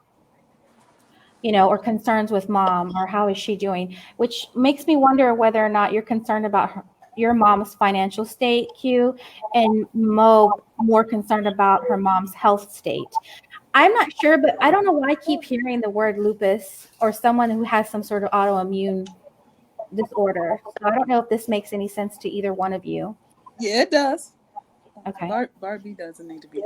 Speaker 4: or concerns with mom, or how is she doing, which makes me wonder whether or not you're concerned about your mom's financial state, Q, and Mo more concerned about her mom's health state. I'm not sure, but I don't know why I keep hearing the word lupus or someone who has some sort of autoimmune disorder. So I don't know if this makes any sense to either one of you.
Speaker 1: Yeah, it does.
Speaker 4: Okay.
Speaker 1: Barbie doesn't need to be.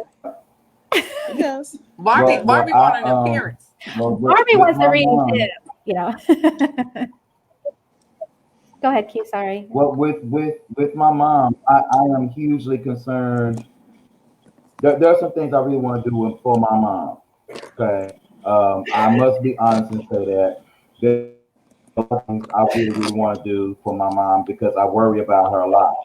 Speaker 1: It does.
Speaker 3: Barbie,
Speaker 2: Well,
Speaker 3: Barbie wanted an appearance.
Speaker 2: well,
Speaker 4: Barbie
Speaker 2: with
Speaker 4: wants to
Speaker 2: my
Speaker 4: read
Speaker 2: mom,
Speaker 4: too. Go ahead, Q. Sorry.
Speaker 2: Well, with my mom, I am hugely concerned. There are some things I really want to do for my mom. Okay, I must be honest and say that there are things I really want to do for my mom because I worry about her a lot.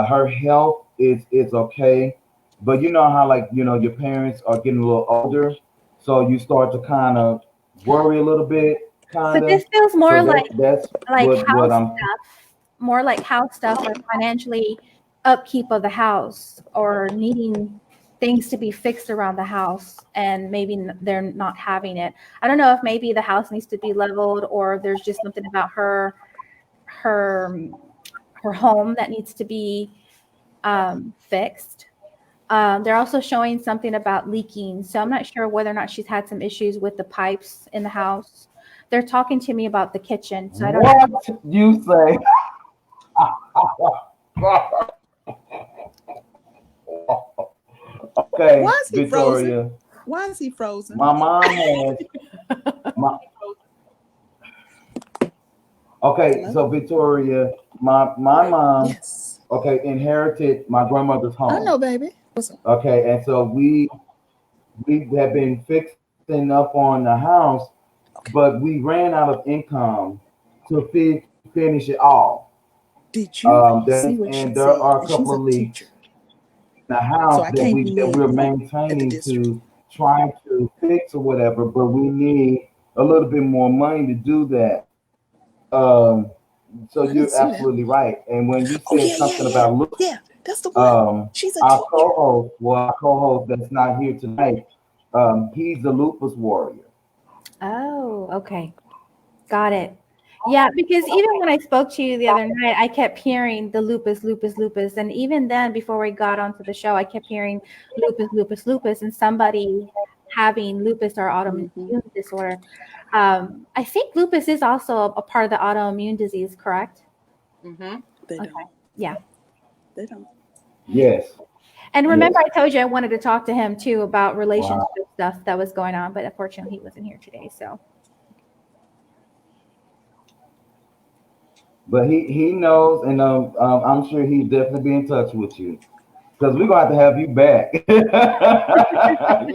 Speaker 2: Her health is okay, but you know how like your parents are getting a little older, so you start to kind of worry a little bit, kind
Speaker 4: But
Speaker 2: of.
Speaker 4: this feels
Speaker 2: So
Speaker 4: more
Speaker 2: that's
Speaker 4: like
Speaker 2: what
Speaker 4: house
Speaker 2: I'm.
Speaker 4: stuff, more like house stuff or financially upkeep of the house or needing things to be fixed around the house and maybe they're not having it. I don't know if maybe the house needs to be leveled or there's just something about her her home that needs to be fixed. They're also showing something about leaking. So I'm not sure whether or not she's had some issues with the pipes in the house. They're talking to me about the kitchen. So I don't know.
Speaker 2: What you say?
Speaker 1: Why
Speaker 2: Okay,
Speaker 1: is he frozen?
Speaker 2: Victoria.
Speaker 1: Why is he frozen?
Speaker 2: My mom has my. Okay,
Speaker 1: Hello?
Speaker 2: so Victoria, my mom,
Speaker 1: Yes.
Speaker 2: okay, inherited my grandmother's
Speaker 1: I know,
Speaker 2: home.
Speaker 1: baby. What's up?
Speaker 2: Okay, and so we have been fixing up on the house,
Speaker 1: Okay.
Speaker 2: but we ran out of income to finish it all.
Speaker 1: Did you see what she
Speaker 2: And there
Speaker 1: said?
Speaker 2: are a
Speaker 1: And she's
Speaker 2: couple
Speaker 1: a
Speaker 2: of
Speaker 1: teacher.
Speaker 2: leaks in the
Speaker 1: So
Speaker 2: house
Speaker 1: I can't be
Speaker 2: that we're
Speaker 1: mean at the
Speaker 2: maintaining
Speaker 1: district.
Speaker 2: to trying to fix or whatever, but we need a little bit more money to do that. Um, so
Speaker 1: I didn't
Speaker 2: you're
Speaker 1: see that.
Speaker 2: absolutely right. And when you
Speaker 1: Oh,
Speaker 2: said
Speaker 1: yeah, yeah,
Speaker 2: something
Speaker 1: yeah.
Speaker 2: about Luke,
Speaker 1: Yeah, that's the one. She's a teacher.
Speaker 2: our co-host that's not here tonight, he's a lupus warrior.
Speaker 4: Oh, okay. Got it. Yeah, because even when I spoke to you the other night, I kept hearing the lupus, lupus, lupus. And even then, before we got onto the show, I kept hearing lupus, lupus, lupus, and somebody having lupus or autoimmune
Speaker 1: Mm-hmm.
Speaker 4: disorder. I think lupus is also a part of the autoimmune disease, correct?
Speaker 3: Mm-hmm.
Speaker 1: They
Speaker 4: Okay.
Speaker 1: don't.
Speaker 4: Yeah.
Speaker 1: They don't.
Speaker 2: Yes,
Speaker 4: And
Speaker 2: yes.
Speaker 4: remember, I told you I wanted to talk to him too about relationship
Speaker 2: Wow.
Speaker 4: stuff that was going on, but unfortunately, he wasn't here today. So,
Speaker 2: But he knows, and I'm sure he'd definitely be in touch with you because we're gonna have you back. You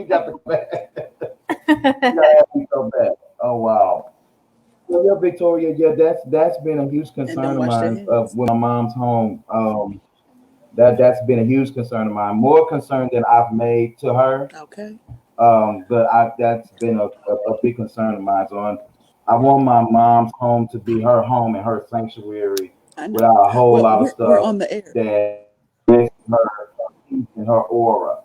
Speaker 2: got to come back. You gotta have you come back. Oh wow. Well, yeah, Victoria. Yeah, that's been a huge
Speaker 1: And
Speaker 2: concern
Speaker 1: don't
Speaker 2: of
Speaker 1: wash their
Speaker 2: mine
Speaker 1: hands.
Speaker 2: with my mom's home. That's been a huge concern of mine. More concern than I've made to her.
Speaker 1: Okay.
Speaker 2: But that's been a big concern of mine. So I want my mom's home to be her home and her sanctuary
Speaker 1: I know.
Speaker 2: without a whole
Speaker 1: Well,
Speaker 2: lot of
Speaker 1: we're
Speaker 2: stuff
Speaker 1: on the air.
Speaker 2: that makes her peace and her aura.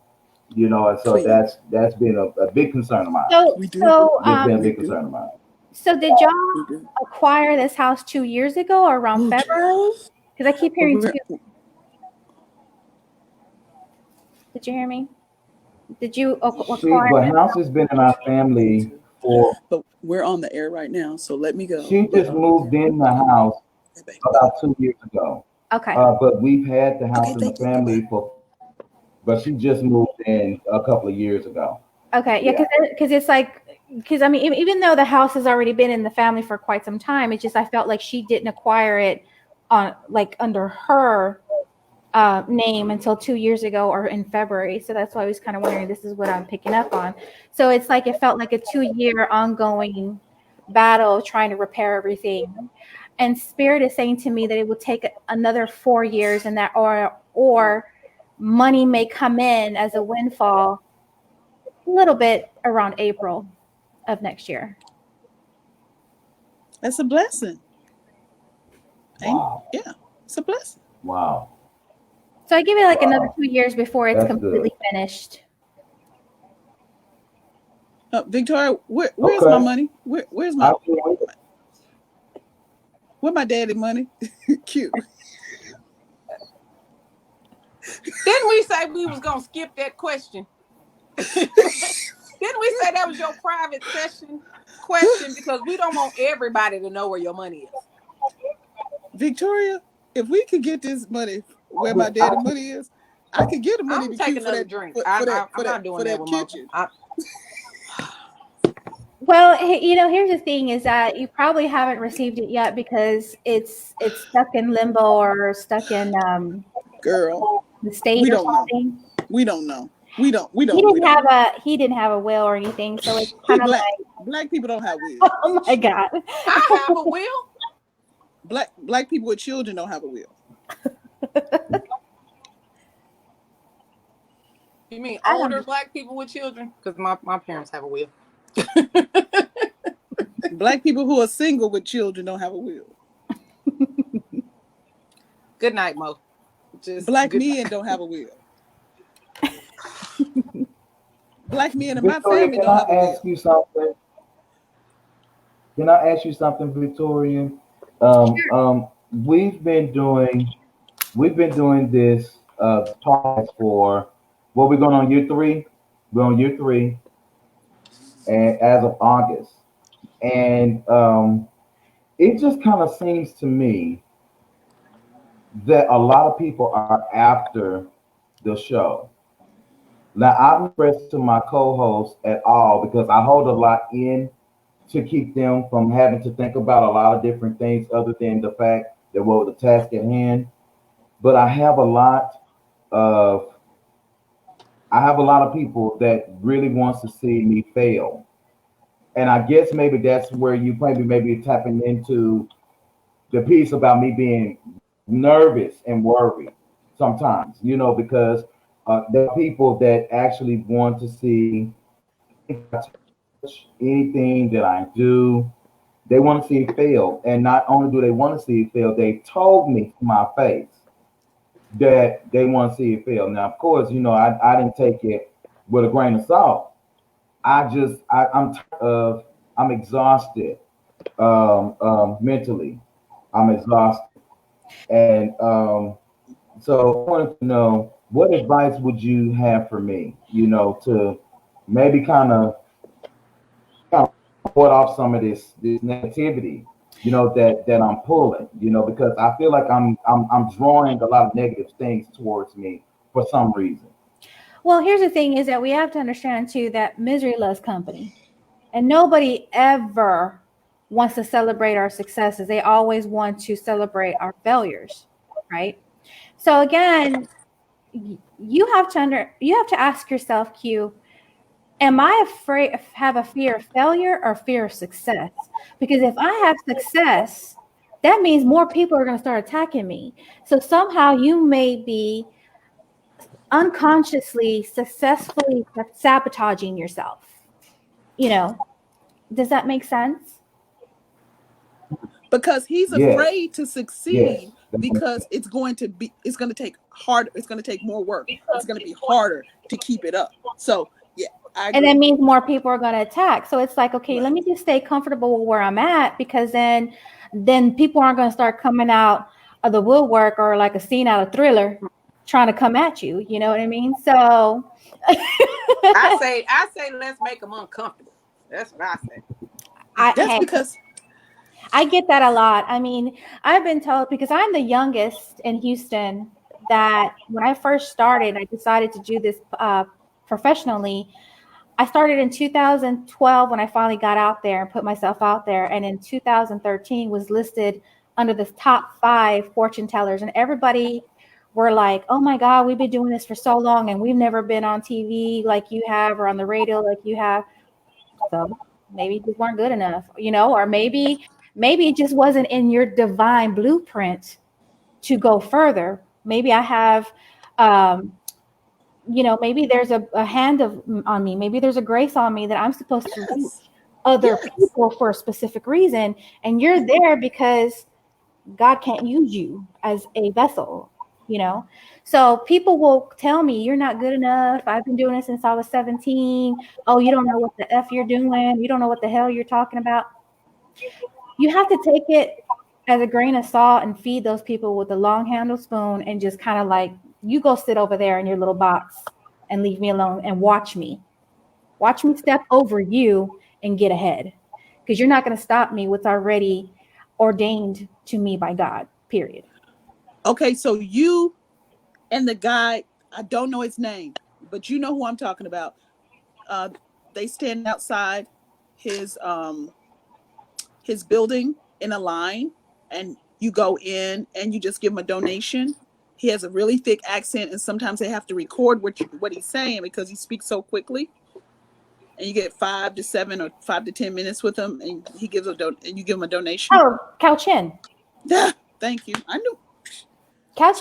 Speaker 2: And so
Speaker 1: Queen.
Speaker 2: that's been a big concern of mine.
Speaker 4: so,
Speaker 1: We do.
Speaker 4: so,
Speaker 2: It's been a
Speaker 1: We
Speaker 2: big
Speaker 1: do.
Speaker 2: concern of mine.
Speaker 4: so did y'all
Speaker 1: We do.
Speaker 4: acquire this house 2 years ago or around
Speaker 1: Oh,
Speaker 4: February?
Speaker 1: child.
Speaker 4: Because I keep
Speaker 1: But
Speaker 4: hearing two. Did you hear me? Did you acquire
Speaker 2: But
Speaker 4: this?
Speaker 2: house has been in our
Speaker 1: me
Speaker 2: family
Speaker 1: too.
Speaker 2: for.
Speaker 1: But we're on the air right now, so let me go.
Speaker 2: She
Speaker 1: But
Speaker 2: just moved in the
Speaker 1: um,
Speaker 2: house
Speaker 1: okay, babe, bye.
Speaker 2: about 2 years ago.
Speaker 4: Okay.
Speaker 2: But we've had the
Speaker 1: Okay,
Speaker 2: house in the
Speaker 1: thank you. Bye bye.
Speaker 2: family for. But she just moved in a couple of years ago.
Speaker 4: Okay. Yeah.
Speaker 2: Yeah.
Speaker 4: Because it's like, because I mean, even though the house has already been in the family for quite some time, it's just I felt like she didn't acquire it on like under her name until 2 years ago or in February. So that's why I was kind of wondering. This is what I'm picking up on. So it's like it felt like a 2 year ongoing battle of trying to repair everything. And Spirit is saying to me that it will take another 4 years, and that or money may come in as a windfall a little bit around April of next year.
Speaker 1: That's a blessing. Ain't
Speaker 2: Wow.
Speaker 1: yeah, it's a blessing.
Speaker 2: Wow.
Speaker 4: So I give it like another
Speaker 2: Wow.
Speaker 4: 2 years before it's
Speaker 2: That's good.
Speaker 4: completely finished.
Speaker 1: Victoria, where's my
Speaker 2: Okay.
Speaker 1: money? Where's
Speaker 2: I
Speaker 1: my
Speaker 2: can't wait.
Speaker 1: where my daddy money? Cute.
Speaker 3: Didn't we say we was gonna skip that question? Didn't we say that was your private session question? Because we don't want everybody to know where your money is.
Speaker 1: Victoria, if we could get this money where my
Speaker 2: I
Speaker 1: daddy money is, I could get the money
Speaker 3: I'm
Speaker 1: to
Speaker 3: taking
Speaker 1: cute
Speaker 3: another drink. I'm not doing
Speaker 1: for
Speaker 3: that
Speaker 1: that
Speaker 3: with Mocha.
Speaker 1: kitchen.
Speaker 4: Well, here's the thing: is that you probably haven't received it yet because it's stuck in limbo or stuck in
Speaker 1: Girl,
Speaker 4: the state
Speaker 1: we
Speaker 4: or
Speaker 1: don't know.
Speaker 4: something.
Speaker 1: We don't know. We don't. We
Speaker 4: He
Speaker 1: don't. We
Speaker 4: didn't
Speaker 1: don't
Speaker 4: have
Speaker 1: know.
Speaker 4: he didn't have a will or anything, so it's
Speaker 1: He
Speaker 4: kind of
Speaker 1: black.
Speaker 4: like,
Speaker 1: Black people don't have wills.
Speaker 4: oh my God.
Speaker 3: I have a will.
Speaker 1: Black people with children don't have a will.
Speaker 3: You mean
Speaker 4: I don't
Speaker 3: older
Speaker 4: know.
Speaker 3: black people with children? Because my parents have a will.
Speaker 1: Black people who are single with children don't have a will.
Speaker 3: Good night, Mo. Just
Speaker 1: Black
Speaker 3: good night.
Speaker 1: men don't have a will. Black men in my
Speaker 2: Victoria,
Speaker 1: family
Speaker 2: can
Speaker 1: don't
Speaker 2: I
Speaker 1: have a
Speaker 2: ask
Speaker 1: will.
Speaker 2: you something? Can I ask you something, Victoria? We've been doing this podcast for what we're going on year three. We're on year three, and as of August, and it just kind of seems to me that a lot of people are after the show. Now, I'm expressed to my co-hosts at all because I hold a lot in to keep them from having to think about a lot of different things other than the fact that what was the task at hand. But of I have a lot of people that really wants to see me fail. And I guess maybe that's where you maybe tapping into the piece about me being nervous and worried sometimes, because there are people that actually want to see anything I touch, anything that I do. They want to see it fail. And not only do they want to see it fail, they told me to my face that they want to see it fail. Now, of course, I didn't take it with a grain of salt. I'm tired I'm exhausted mentally. I'm exhausted. And so I wanted to know what advice would you have for me, to maybe kind of put off some of this negativity, that I'm pulling, because I feel like I'm drawing a lot of negative things towards me for some reason.
Speaker 4: Well, here's the thing: is that we have to understand too that misery loves company, and nobody ever wants to celebrate our successes. They always want to celebrate our failures, right? So again, you have to ask yourself, Q, am I afraid have a fear of failure or fear of success? Because if I have success, that means more people are going to start attacking me. So somehow you may be unconsciously successfully sabotaging yourself. You know, does that make sense?
Speaker 1: Because he's
Speaker 2: Yes,
Speaker 1: afraid to
Speaker 2: yes.
Speaker 1: succeed because it's going to take hard, it's going to take more work, it's going to be harder to keep it up. So yeah, I
Speaker 4: And that
Speaker 1: agree.
Speaker 4: means more people are going to attack. So it's like, okay, let
Speaker 1: Right.
Speaker 4: me just stay comfortable with where I'm at, because then people aren't going to start coming out of the woodwork or like a scene out of Thriller trying to come at you. You know what I mean? So
Speaker 3: I say let's make them uncomfortable. That's what I say.
Speaker 1: That's
Speaker 4: hey,
Speaker 1: because
Speaker 4: I get that a lot. I mean, I've been told, because I'm the youngest in Houston, that when I first started, I decided to do this professionally. I started in 2012 when I finally got out there and put myself out there. And in 2013 was listed under the top 5 fortune tellers. And everybody were like, oh my God, we've been doing this for so long and we've never been on TV like you have or on the radio like you have. So maybe you just weren't good enough, or maybe it just wasn't in your divine blueprint to go further. Maybe I have um, maybe there's a hand on me. Maybe there's a grace on me that I'm supposed to
Speaker 1: yes,
Speaker 4: reach other
Speaker 1: yes.
Speaker 4: people for a specific reason. And you're there because God can't use you as a vessel, you know? So people will tell me, you're not good enough. I've been doing it since I was 17. Oh, you don't know what the F you're doing. You don't know what the hell you're talking about. You have to take it as a grain of salt and feed those people with a long handled spoon and just kind of like, you go sit over there in your little box and leave me alone and watch me. Watch me step over you and get ahead. Because you're not going to stop me what's already ordained to me by God, period.
Speaker 1: Okay, so you and the guy, I don't know his name, but you know who I'm talking about. Uh, they stand outside. his building in a line, and you go in and you just give him a donation. He has a really thick accent, and sometimes they have to record what he's saying because he speaks so quickly. And you get 5 to 7 or 5 to 10 minutes with him, and he gives and you give him a donation.
Speaker 4: Oh, Cao Chen.
Speaker 1: Thank you. I knew.
Speaker 4: Cao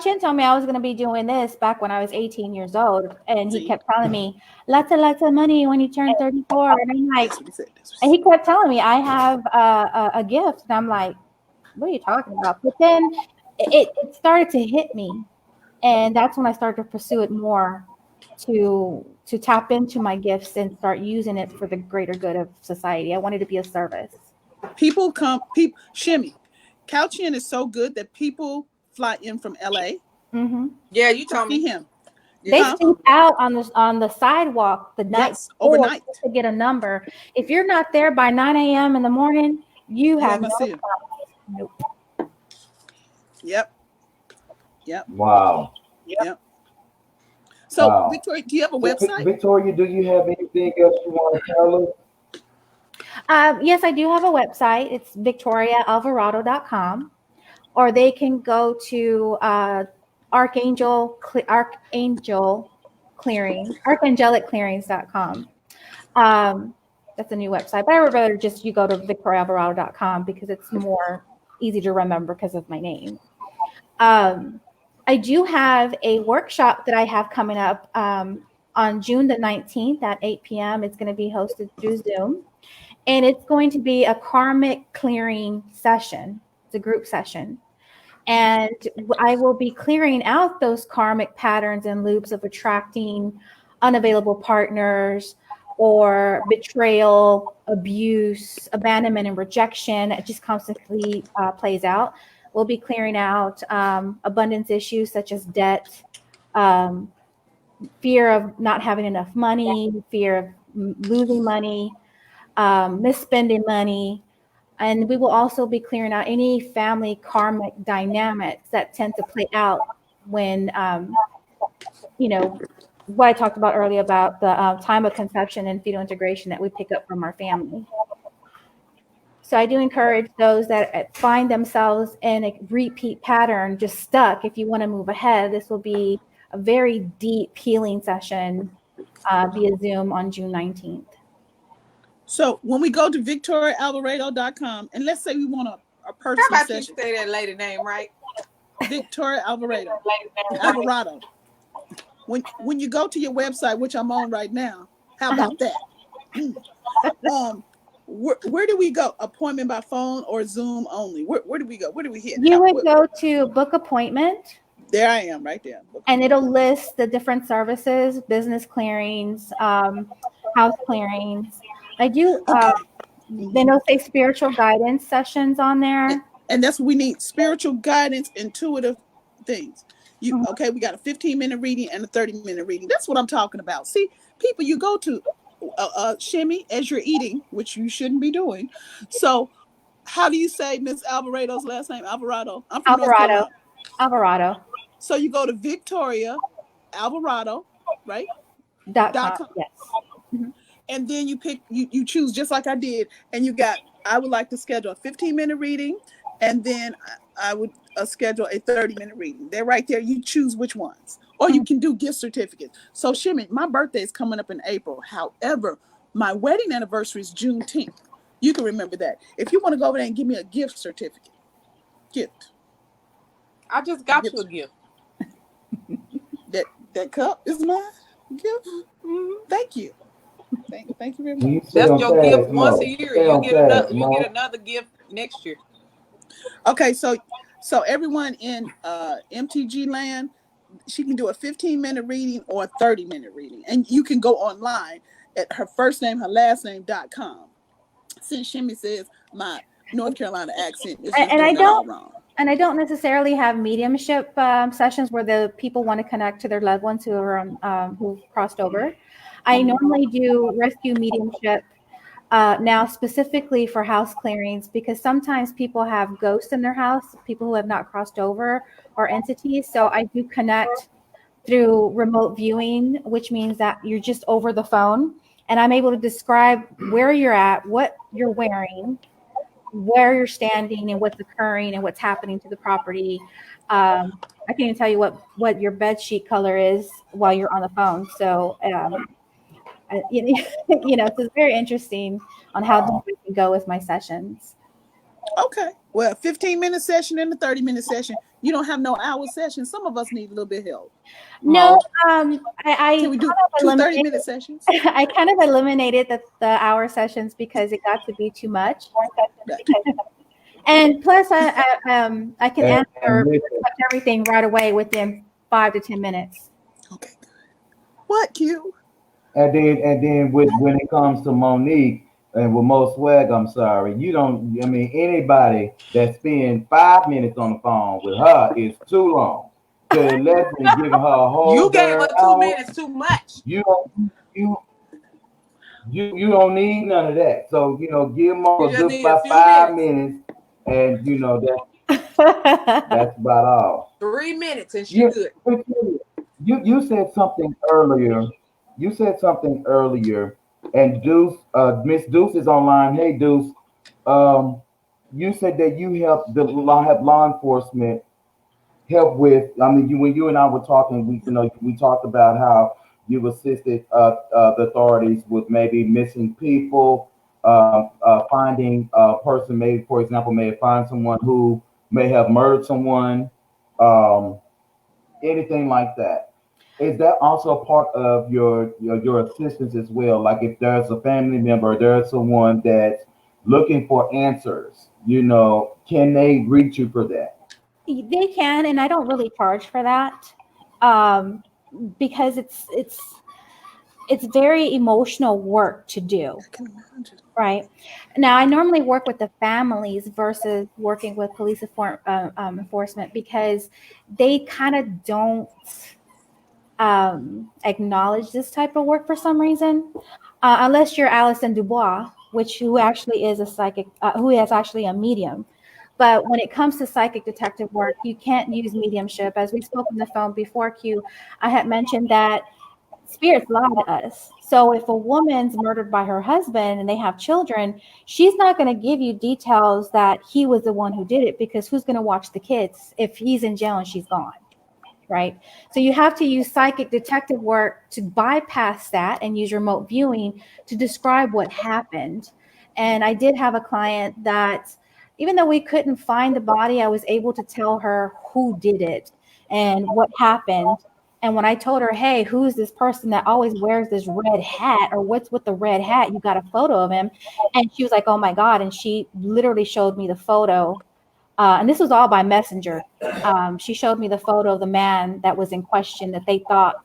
Speaker 4: Chen told me I was going to be doing this back when I was 18 years old, and he kept telling me lots of money when you turn 34, and I'm like, and he kept telling me I have a gift, and I'm like, what are you talking about? But then it started to hit me, and that's when I started to pursue it more, to tap into my gifts and start using it for the greater good of society. I wanted to be of service.
Speaker 1: People Shimmy. Cao Chen is so good that people fly in from LA.
Speaker 3: Mm-hmm. Yeah, you told me
Speaker 1: him.
Speaker 4: They sleep out on the sidewalk the night
Speaker 1: overnight
Speaker 4: to get a number. If you're not there by 9 a.m. in the morning, you have no chance. Nope.
Speaker 1: Yep.
Speaker 2: Wow.
Speaker 1: Yep. So, wow. Victoria, do you have a website?
Speaker 2: Victoria, do you have anything else you want to tell us?
Speaker 4: Yes, I do have a website. It's victoriaalvarado.com, or they can go to archangeliclearings.com. That's a new website, but I would rather just you go to victoriaalvarado.com because it's more easy to remember because of my name. I do have a workshop that I have coming up on June the 19th at 8 p.m. It's going to be hosted through Zoom, and it's going to be a karmic clearing session. It's a group session. And I will be clearing out those karmic patterns and loops of attracting unavailable partners or betrayal, abuse, abandonment, and rejection. It just constantly plays out. We'll be clearing out abundance issues such as debt, fear of not having enough money, fear of losing money, misspending money. And we will also be clearing out any family karmic dynamics that tend to play out when, what I talked about earlier about the time of conception and fetal integration that we pick up from our family. So I do encourage those that find themselves in a repeat pattern, just stuck. If you want to move ahead, this will be a very deep healing session via Zoom on June 19th.
Speaker 1: So when we go to victoriaalvarado.com, and let's say we want a personal
Speaker 3: How about
Speaker 1: session.
Speaker 3: You say that lady name right?
Speaker 1: Victoria Alvarado. When you go to your website, which I'm on right now, how about that? Where do we go? Appointment by phone or Zoom only? Where do we go? Where do we hit?
Speaker 4: You would go to book appointment.
Speaker 1: There I am, right there.
Speaker 4: And it'll list the different services, business clearings, house clearings. I do, then it'll say spiritual guidance sessions on there.
Speaker 1: And that's what we need, spiritual guidance, intuitive things. Okay, we got a 15-minute reading and a 30-minute reading. That's what I'm talking about. See, people, you go to Shimmy as you're eating, which you shouldn't be doing. So how do you say Miss Alvarado's last name? Alvarado. I'm from North Carolina.
Speaker 4: Alvarado.
Speaker 1: So you go to Victoria Alvarado, right?
Speaker 4: .com. Yes.
Speaker 1: Mm-hmm. And then you choose just like I did, and you got, I would like to schedule a 15-minute reading, and then I would schedule a 30-minute reading. They're right there. You choose which ones. Or you can do gift certificates. So Shimmy, my birthday is coming up in April. However, my wedding anniversary is June 10th. You can remember that. If you want to go over there and give me a gift certificate. Gift.
Speaker 3: I just got you a gift.
Speaker 1: That cup is my gift. Mm-hmm. Thank you. Thank you very much.
Speaker 3: That's your gift once a year. You get another gift next year.
Speaker 1: Okay, so everyone in MTG land, she can do a 15-minute reading or a 30-minute reading. And you can go online at her first name, her last name.com. Since Shimmy says my North Carolina accent is all wrong.
Speaker 4: And I don't necessarily have mediumship sessions where the people want to connect to their loved ones who are who've crossed over. I normally do rescue mediumship now specifically for house clearings, because sometimes people have ghosts in their house, people who have not crossed over, or entities. So I do connect through remote viewing, which means that you're just over the phone and I'm able to describe where you're at, what you're wearing, where you're standing, and what's occurring and what's happening to the property. I can even tell you what your bed sheet color is while you're on the phone. So, so it's very interesting on how deep we can go with my sessions.
Speaker 1: Okay. Well, 15-minute session and a 30-minute session. You don't have no hour session. Some of us need a little bit of help.
Speaker 4: No,
Speaker 1: I can we do two 30-minute sessions?
Speaker 4: I kind of eliminated the hour sessions because it got to be too much. And plus, I can answer everything right away within 5 to 10 minutes.
Speaker 1: Okay. What, Q?
Speaker 2: And then when it comes to Monique and with Mo Swag, I'm sorry, you don't. I mean, anybody that spends 5 minutes on the phone with her is too long. So less than giving her a whole.
Speaker 3: You gave her 2 minutes too much.
Speaker 2: You don't need none of that. So give them a good 5 minutes, and that's about all.
Speaker 3: 3 minutes and she's good.
Speaker 2: You said something earlier. And Deuce, Miss Deuce is online. Hey, Deuce. You said that you help law enforcement help with. I mean, when you and I were talking, we talked about how you assisted the authorities with maybe missing people, finding a person, maybe for example, may find someone who may have murdered someone, anything like that. Is that also part of your assistance as well? Like if there's a family member, there's someone that's looking for answers, can they reach you for that?
Speaker 4: They can, and I don't really charge for that, because it's very emotional work to do.
Speaker 1: I can imagine.
Speaker 4: Right. Now, I normally work with the families versus working with police enforcement because they kind of don't acknowledge this type of work for some reason, unless you're Alison Dubois, who actually is a psychic, who is actually a medium. But when it comes to psychic detective work, you can't use mediumship. As we spoke on the phone before, Q, I had mentioned that spirits lie to us. So if a woman's murdered by her husband and they have children, she's not going to give you details that he was the one who did it, because who's going to watch the kids if he's in jail and she's gone? Right. So you have to use psychic detective work to bypass that and use remote viewing to describe what happened. And I did have a client that, even though we couldn't find the body, I was able to tell her who did it and what happened. And when I told her, hey, who's this person that always wears this red hat, or what's with the red hat? You got a photo of him. And she was like, oh my God. And she literally showed me the photo. And this was all by messenger. She showed me the photo of the man that was in question, that they thought,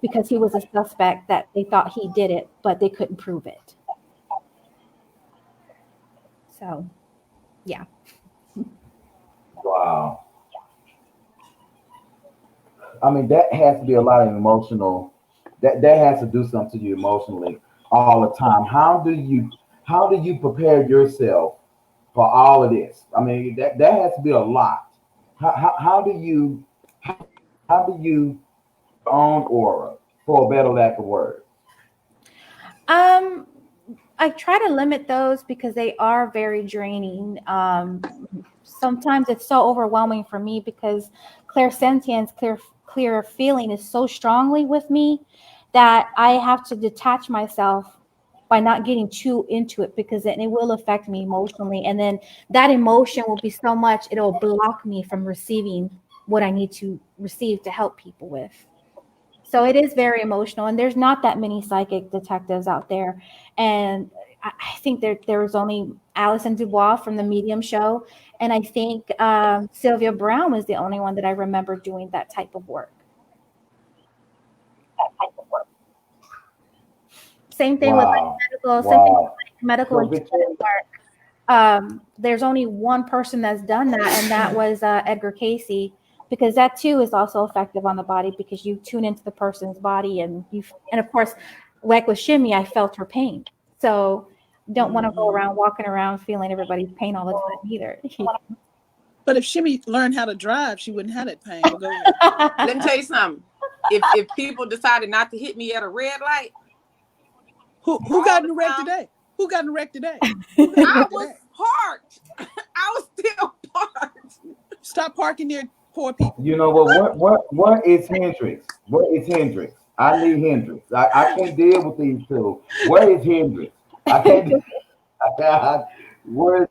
Speaker 4: because he was a suspect, that they thought he did it, but they couldn't prove it. So, yeah.
Speaker 2: Wow. I mean, that has to be a lot of emotional. That has to do something to you emotionally all the time. How do you prepare yourself for all of this? I mean, that has to be a lot. How do you own aura, for a better lack of words?
Speaker 4: I try to limit those because they are very draining. Sometimes it's so overwhelming for me because clairsentience, clear feeling is so strongly with me that I have to detach myself by not getting too into it, because then it will affect me emotionally. And then that emotion will be so much, it'll block me from receiving what I need to receive to help people with. So it is very emotional, and there's not that many psychic detectives out there. And I think there was only Alison Dubois from the Medium show. And I think Sylvia Brown was the only one that I remember doing that type of work. Same thing with medical intuitive work. There's only one person that's done that, and that was Edgar Casey, because that too is also effective on the body, because you tune into the person's body, and of course, like with Shimmy, I felt her pain. So don't want to go around walking around feeling everybody's pain all the time either.
Speaker 1: But if Shimmy learned how to drive, she wouldn't have that pain. But go ahead.
Speaker 3: Let me tell you something. If people decided not to hit me at a red light,
Speaker 1: Who
Speaker 3: all
Speaker 1: got in
Speaker 3: the
Speaker 1: the wreck
Speaker 3: time.
Speaker 1: today? Who got in the wreck today? Who got in the
Speaker 3: I
Speaker 1: wreck
Speaker 3: was
Speaker 1: today?
Speaker 3: parked. I was still parked.
Speaker 1: Stop parking near poor people.
Speaker 2: You know what is Hendrix? What is Hendrix? I need Hendrix. I can't deal with these two. Where is Hendrix? I can't. Where is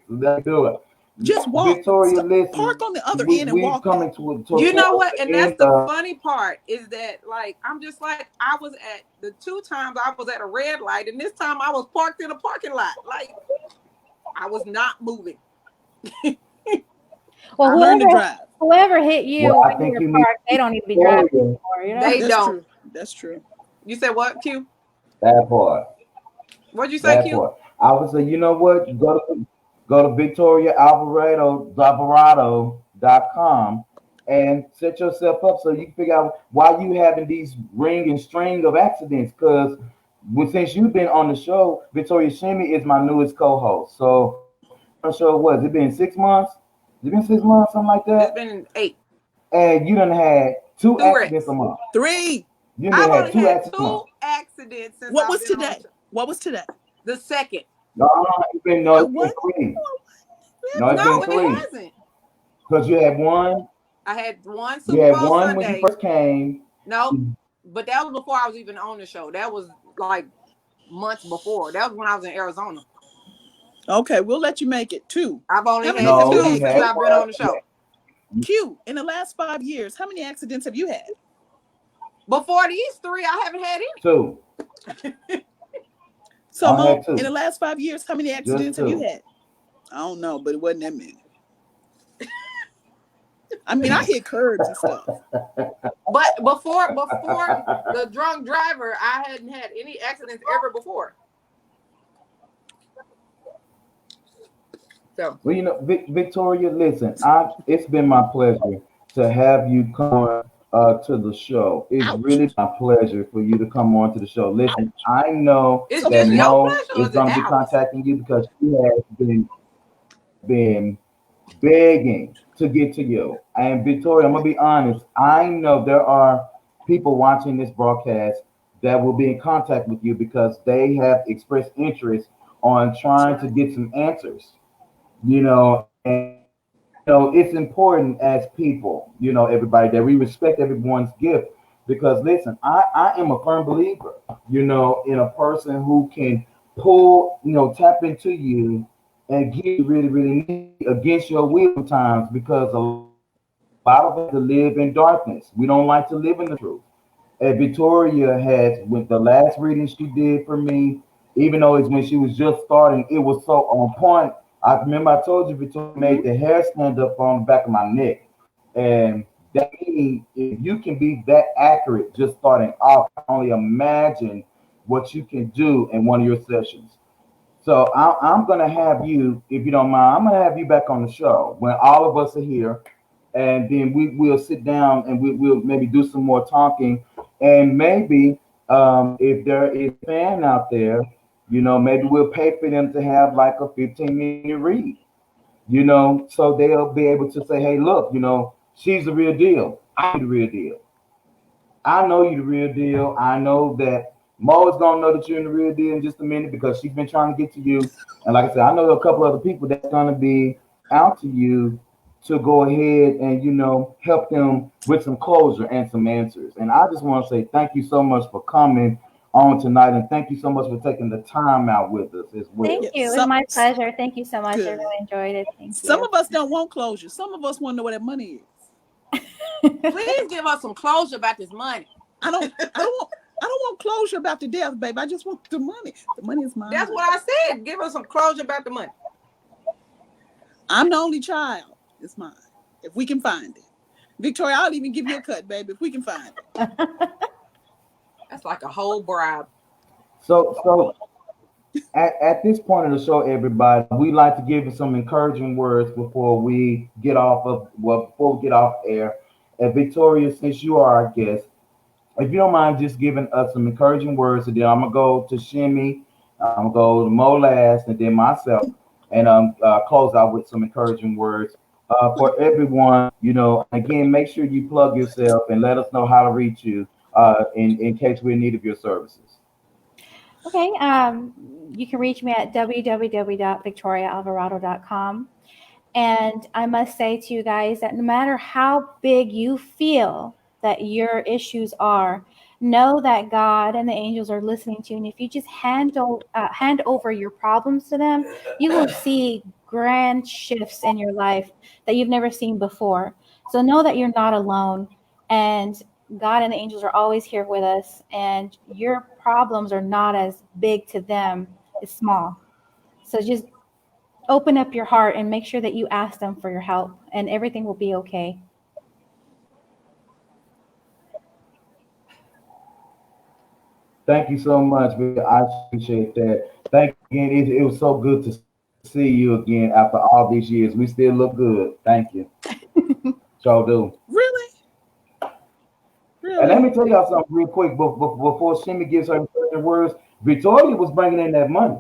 Speaker 2: let's do it?
Speaker 1: Just walk.
Speaker 2: Victoria,
Speaker 1: Stop,
Speaker 2: listen,
Speaker 1: park on the other
Speaker 2: we
Speaker 1: end and
Speaker 2: we
Speaker 1: walk back.
Speaker 2: coming
Speaker 3: You know
Speaker 2: towards
Speaker 3: what?
Speaker 2: the
Speaker 3: And that's
Speaker 2: end
Speaker 3: the
Speaker 2: of.
Speaker 3: funny part is that, like, I'm just like, I was at the 2 times I was at a red light, and this time I was parked in a parking lot. Like, I was not moving.
Speaker 4: Well,
Speaker 1: Learn to drive.
Speaker 4: whoever hit you
Speaker 2: Well, I
Speaker 4: when you
Speaker 2: think
Speaker 4: were
Speaker 2: you need
Speaker 4: parked, they don't need to be driving
Speaker 2: Victoria
Speaker 4: anymore, you know?
Speaker 3: They
Speaker 1: That's
Speaker 3: don't.
Speaker 1: true. That's true.
Speaker 3: You said what, Q?
Speaker 2: that part.
Speaker 3: What'd you say,
Speaker 2: That
Speaker 3: Q?
Speaker 2: part. I would say, you know what? Go to VictoriaAlvarado.com and set yourself up so you can figure out why you having these ring and string of accidents. Because since you've been on the show, Victoria Shimmy is my newest co-host. So on the show, what? Has it been 6 months? Has it been 6 months, something like
Speaker 3: It's
Speaker 2: that?
Speaker 3: been 8.
Speaker 2: And you done had two
Speaker 3: 2
Speaker 2: accidents
Speaker 3: wrecks.
Speaker 2: a month.
Speaker 1: 3.
Speaker 2: You done
Speaker 3: I've
Speaker 2: had
Speaker 3: only
Speaker 2: two
Speaker 3: had
Speaker 2: accidents a
Speaker 3: 2
Speaker 2: month.
Speaker 3: accidents since
Speaker 1: What
Speaker 3: I've
Speaker 1: was
Speaker 3: been on
Speaker 1: today?
Speaker 3: the,
Speaker 1: What was today?
Speaker 3: the second.
Speaker 2: No, it's been
Speaker 1: What?
Speaker 2: three. No, it's
Speaker 3: No,
Speaker 2: been
Speaker 3: it
Speaker 2: three.
Speaker 3: hasn't.
Speaker 2: Because
Speaker 3: I had one
Speaker 2: you
Speaker 3: Super
Speaker 2: had
Speaker 3: Bowl
Speaker 2: one when you
Speaker 3: Sunday.
Speaker 2: first came.
Speaker 3: No, but that was before I was even on the show. That was like months before. That was when I was in Arizona.
Speaker 1: Okay, we'll let you make it. 2.
Speaker 3: I've only
Speaker 1: How many
Speaker 3: had
Speaker 1: have you
Speaker 2: No,
Speaker 3: 2
Speaker 2: you
Speaker 1: had,
Speaker 3: since
Speaker 2: had
Speaker 1: Q?
Speaker 3: I've been
Speaker 2: one.
Speaker 3: on the show.
Speaker 1: Q, in the last 5 years, how many accidents have you had?
Speaker 3: Before these 3, I haven't had any.
Speaker 2: Two.
Speaker 1: So,
Speaker 2: I
Speaker 1: Mo,
Speaker 2: had
Speaker 1: in the
Speaker 2: two.
Speaker 1: last 5 years, how many
Speaker 2: Just
Speaker 1: accidents have you
Speaker 2: two.
Speaker 1: had? I don't know, but it wasn't that many. I mean, I hit curbs and stuff.
Speaker 3: But before the drunk driver, I hadn't had any accidents ever before. So
Speaker 2: Well, Victoria, listen, it's been my pleasure to have you come on to the show. It's
Speaker 1: Ouch.
Speaker 2: really my pleasure for you to come on to the show. Listen, I know
Speaker 3: it's
Speaker 2: that
Speaker 3: just
Speaker 1: Okay.
Speaker 3: your
Speaker 2: Mo
Speaker 3: pleasure, or
Speaker 2: is
Speaker 3: is it
Speaker 2: going to be
Speaker 3: ours?
Speaker 2: contacting you because she has been begging to get to you. And Victoria, I'm gonna be honest. I know there are people watching this broadcast that will be in contact with you because they have expressed interest on
Speaker 1: That's
Speaker 2: trying to
Speaker 1: right.
Speaker 2: get some answers. And it's important as people, everybody that we respect everyone's gift. Because listen, I am a firm believer, in a person who can pull, tap into you and give you really, really need against your will sometimes because a lot of us live in darkness. We don't like to live in the truth. And Victoria has, with the last reading she did for me, even though it's when she was just starting, it was so on point. I remember I told you Victoria made
Speaker 1: Mm-hmm.
Speaker 2: the hair stand up on the back of my neck. And that means if you can be that accurate just starting off, I can only imagine what you can do in one of your sessions. So I'm gonna have you, if you don't mind, I'm gonna have you back on the show when all of us are here, and then we'll sit down and we'll maybe do some more talking, and maybe if there is a fan out there, maybe we'll pay for them to have like a 15-minute read, so they'll be able to say, hey, look, she's the real deal. I'm the real deal. I know you the real deal. I know that Mo is gonna know that you're in the real deal in just a minute because she's been trying to get to you. And like I said, I know a couple other people that's gonna be out to you to go ahead and help them with some closure and some answers. And I just want to say thank you so much for coming on tonight, and thank you so much for taking the time out with us as
Speaker 4: Thank
Speaker 2: well.
Speaker 1: Yeah.
Speaker 4: you. It was my pleasure. Thank you so much. I
Speaker 1: Good.
Speaker 4: really enjoyed it. Thank
Speaker 1: Some
Speaker 4: you.
Speaker 1: of us don't want closure. Some of us want to know where that money is.
Speaker 3: Please give us some closure about this money.
Speaker 1: I don't. I don't want closure about the death, babe. I just want the money. The money is
Speaker 3: That's
Speaker 1: mine.
Speaker 3: what I said. Give us some closure about the money.
Speaker 1: I'm the only child. It's mine. If we can find it. Victoria, I'll even give you a cut, baby, if we can find it.
Speaker 3: That's like a whole bribe.
Speaker 2: So at this point of the show, everybody, we like to give you some encouraging words before we get before we get off air. And Victoria, since you are our guest, if you don't mind just giving us some encouraging words, and then I'm gonna go to Shimmy, I'm gonna go to Mo last, and then myself, and close out with some encouraging words for everyone. Again, make sure you plug yourself and let us know how to reach you in case we're in need of your services.
Speaker 4: Okay. You can reach me at www.victoriaalvarado.com. And I must say to you guys that no matter how big you feel that your issues are, know that God and the angels are listening to you. And if you just hand over your problems to them, you will see grand shifts in your life that you've never seen before. So know that you're not alone. And God and the angels are always here with us. And your problems are not as big to them, it's small. So just open up your heart and make sure that you ask them for your help, and everything will be okay.
Speaker 2: Thank you so much, man. I appreciate that. Thank you again. It was so good to see you again after all these years. We still look good. Thank you. Y'all do.
Speaker 1: Really?
Speaker 2: And let
Speaker 1: Really?
Speaker 2: me tell y'all something real quick before Shimmy gives her encouraging words. Victoria was bringing in that money.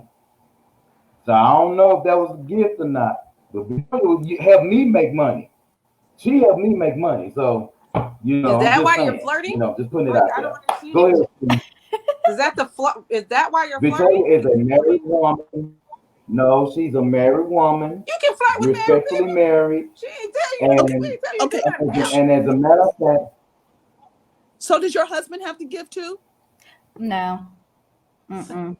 Speaker 2: So I don't know if that was a gift or not. But Victoria helped me make money. She helped me make money. So,
Speaker 3: Is
Speaker 2: I'm
Speaker 3: that
Speaker 2: just
Speaker 3: why you're
Speaker 2: saying,
Speaker 3: flirting?
Speaker 2: just putting it
Speaker 3: Like
Speaker 2: out
Speaker 3: I
Speaker 2: there.
Speaker 3: don't understand.
Speaker 2: Go ahead. Shimmy.
Speaker 3: Is that Is that why you're flirting?
Speaker 2: Victoria is a married woman. No, she's a married woman,
Speaker 3: You can flirt with married
Speaker 2: respectfully
Speaker 3: people.
Speaker 2: married,
Speaker 3: She ain't tell you.
Speaker 1: Okay.
Speaker 3: She
Speaker 2: and
Speaker 3: ain't tell you to do
Speaker 1: Okay.
Speaker 3: nothing now.
Speaker 2: and as a matter of fact,
Speaker 1: So does your husband have to give too?
Speaker 4: No. Mm-mm.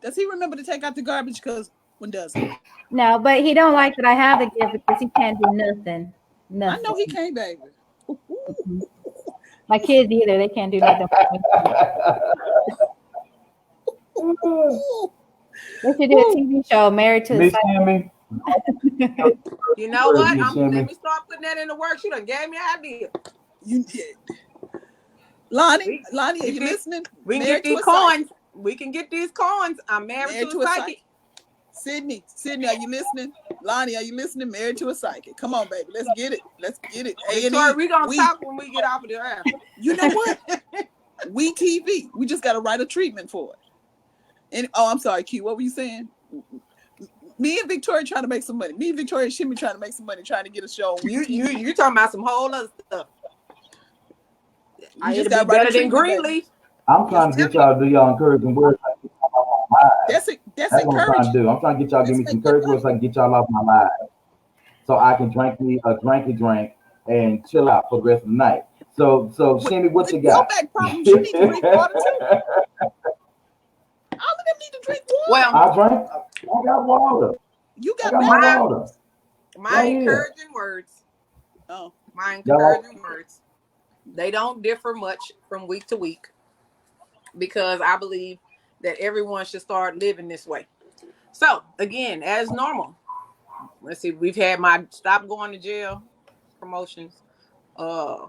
Speaker 1: Does he remember to take out the garbage? Because when does he?
Speaker 4: No, but he don't like that I have the gift because he can't do nothing.
Speaker 1: I know he
Speaker 4: Nothing.
Speaker 1: can't, baby.
Speaker 4: Mm-mm. My kids either. They can't do nothing for me. They should do a
Speaker 1: Woo.
Speaker 4: TV show, Married to the
Speaker 2: Miss
Speaker 4: Psycho.
Speaker 2: Shimmy,
Speaker 3: You know what?
Speaker 2: Miss
Speaker 3: Let
Speaker 2: Shimmy,
Speaker 3: me start putting that into work. She done gave me an idea.
Speaker 1: You, Lonnie,
Speaker 3: We
Speaker 1: Lonnie, are
Speaker 3: get
Speaker 1: you
Speaker 3: this.
Speaker 1: listening?
Speaker 3: We can get
Speaker 1: Married to
Speaker 3: these
Speaker 1: a psychic.
Speaker 3: coins. We can get these coins. I'm married to
Speaker 1: Married
Speaker 3: a
Speaker 1: to a
Speaker 3: psychic.
Speaker 1: psychic. Sydney, are you listening? Lonnie, are you listening? Married to a psychic. Come on, baby. Let's get it. Let's get it.
Speaker 3: Victoria,
Speaker 1: A&E.
Speaker 3: we gonna talk when we get off of the air.
Speaker 1: You know what? We TV. We just got to write a treatment for it. And oh, I'm sorry, Q. What were you saying? Me and Victoria trying to make some money. Me and Victoria and Shimmy trying to make some money, trying to get a show on We TV.
Speaker 3: You talking about some whole other stuff.
Speaker 1: We just
Speaker 3: It'll be
Speaker 1: got to write a
Speaker 3: better than
Speaker 1: treatment, baby.
Speaker 3: Greenleaf.
Speaker 2: I'm
Speaker 1: Just
Speaker 2: trying to
Speaker 1: tell
Speaker 2: get
Speaker 1: me.
Speaker 2: y'all to do y'all encouraging words. So I can get y'all off my lives.
Speaker 1: That's
Speaker 2: That's what I'm trying to
Speaker 1: encouraging.
Speaker 2: do. I'm trying to get y'all to give
Speaker 1: Let's
Speaker 2: me some
Speaker 1: make that
Speaker 2: encouraging words
Speaker 1: money.
Speaker 2: so I can get y'all off my lives. So I can drink me a drinky drink and chill out for the rest of the night. So
Speaker 1: With,
Speaker 2: Shimmy, what
Speaker 1: with
Speaker 2: you
Speaker 1: your
Speaker 2: got?
Speaker 1: back problems, you need to drink water too. All of them need to drink water.
Speaker 3: Well,
Speaker 2: I drank. I got water.
Speaker 1: You
Speaker 2: I
Speaker 1: got
Speaker 2: got my
Speaker 1: back
Speaker 3: my
Speaker 2: water
Speaker 1: problems.
Speaker 3: my
Speaker 2: right here.
Speaker 3: encouraging words.
Speaker 1: Oh,
Speaker 3: My
Speaker 2: Y'all like?
Speaker 3: encouraging words. They don't differ much from week to week because I believe that everyone should start living this way. So again, as normal, let's see. We've had my stop going to jail promotions. Uh,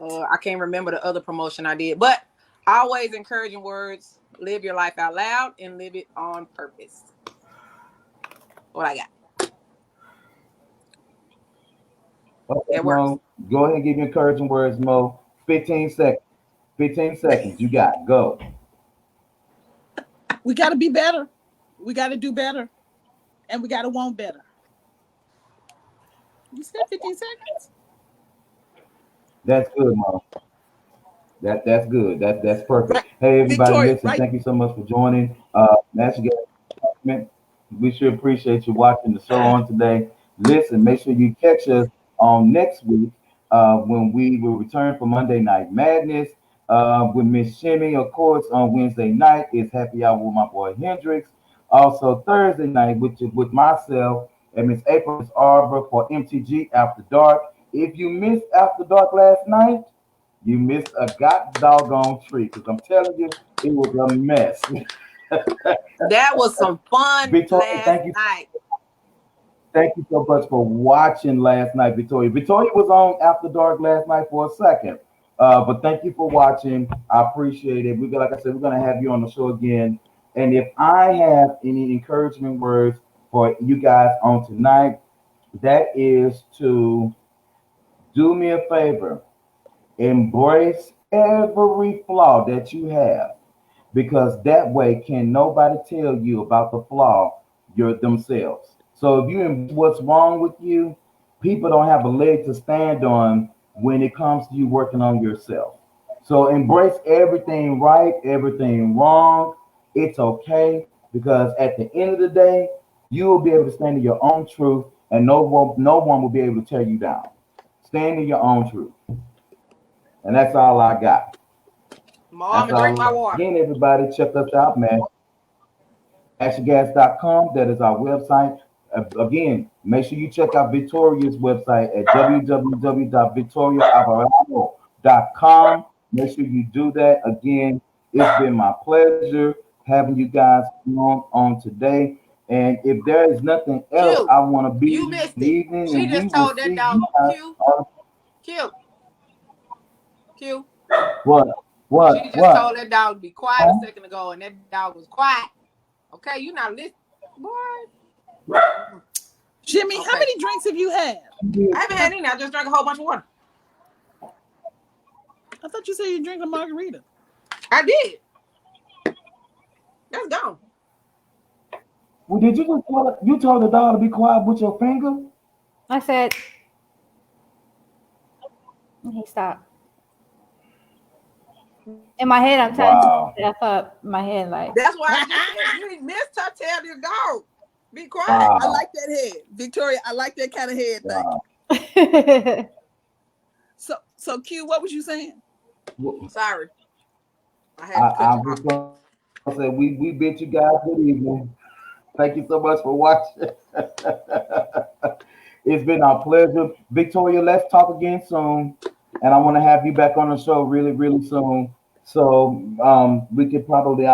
Speaker 3: I can't remember the other promotion I did, but always encouraging words. Live your life out loud and live it on purpose. What I got.
Speaker 2: Okay,
Speaker 3: It works.
Speaker 2: Mo. Go ahead and give me encouraging words, Mo. 15 seconds. 15 seconds. You got it. Go.
Speaker 1: we got to be better. We got to do better, and we got to want better. You said 15 seconds.
Speaker 2: That's good, Mo. That's good. That's perfect.
Speaker 1: Right,
Speaker 2: Hey, everybody,
Speaker 1: Victoria.
Speaker 2: listen.
Speaker 1: Right.
Speaker 2: Thank you so much for joining. Master Guest, we sure appreciate you watching the show on today. Listen, make sure you catch us on next week when we will return for Monday Night Madness with Miss Shimmy, of course. On Wednesday night is Happy Hour with my boy Hendrix. Also Thursday night with myself and Miss April Arbor for MTG After Dark. If you missed After Dark last night, you missed a god doggone treat because I'm telling you, it was a mess.
Speaker 3: That was some fun
Speaker 2: Victoria,
Speaker 3: last night.
Speaker 2: thank you so much for watching last night, Victoria. Victoria was on After Dark last night for a second, but thank you for watching. I appreciate it. Like I said, we're gonna have you on the show again. And if I have any encouragement words for you guys on tonight, that is to do me a favor. Embrace every flaw that you have because that way can nobody tell you about the flaw themselves. So if you embrace what's wrong with you, people don't have a leg to stand on when it comes to you working on yourself. So embrace everything right, everything wrong. it's okay, because at the end of the day, you will be able to stand in your own truth, and no one will be able to tear you down. Stand in your own truth. And that's all I got.
Speaker 3: Mom, I'm
Speaker 2: That's
Speaker 3: gonna drink my
Speaker 2: all.
Speaker 3: water.
Speaker 2: Again, everybody, check us out, man. Ashergas.com. That is our website. Again, make sure you check out Victoria's website at www.victoriaalvarado.com. Make sure you do that. Again, it's been my pleasure having you guys on today. And if there is nothing else,
Speaker 3: Q,
Speaker 2: I want to be
Speaker 3: you missed it.
Speaker 2: leaving,
Speaker 3: She
Speaker 2: and we
Speaker 3: just
Speaker 2: will
Speaker 3: told that
Speaker 2: see you
Speaker 3: dog
Speaker 2: guys.
Speaker 3: Q, Q.
Speaker 2: What?
Speaker 3: She just
Speaker 2: What?
Speaker 3: told that dog to be quiet a second ago, and that dog was quiet. Okay, you not listening, boy.
Speaker 1: Jimmy, how
Speaker 3: Okay.
Speaker 1: many drinks have you had?
Speaker 3: I haven't had any. I just drank a whole bunch of water.
Speaker 1: I thought you said you drink a margarita.
Speaker 3: I did. That's gone.
Speaker 2: Well, did you just told the dog to be quiet with your finger?
Speaker 4: I said, he stopped. In my head, I'm trying
Speaker 2: Wow.
Speaker 4: to F up in my head, like.
Speaker 3: That's why I just said you missed her. Tell this dog be quiet.
Speaker 2: Wow.
Speaker 1: I like that head, Victoria. I like that kind of head thing.
Speaker 2: Wow.
Speaker 1: So Q, what was you saying?
Speaker 3: Sorry, I had to cut you
Speaker 2: was
Speaker 3: off.
Speaker 2: going to say we bid you guys good evening. Thank you so much for watching. It's been our pleasure, Victoria. Let's talk again soon, and I want to have you back on the show really, really soon. So we could probably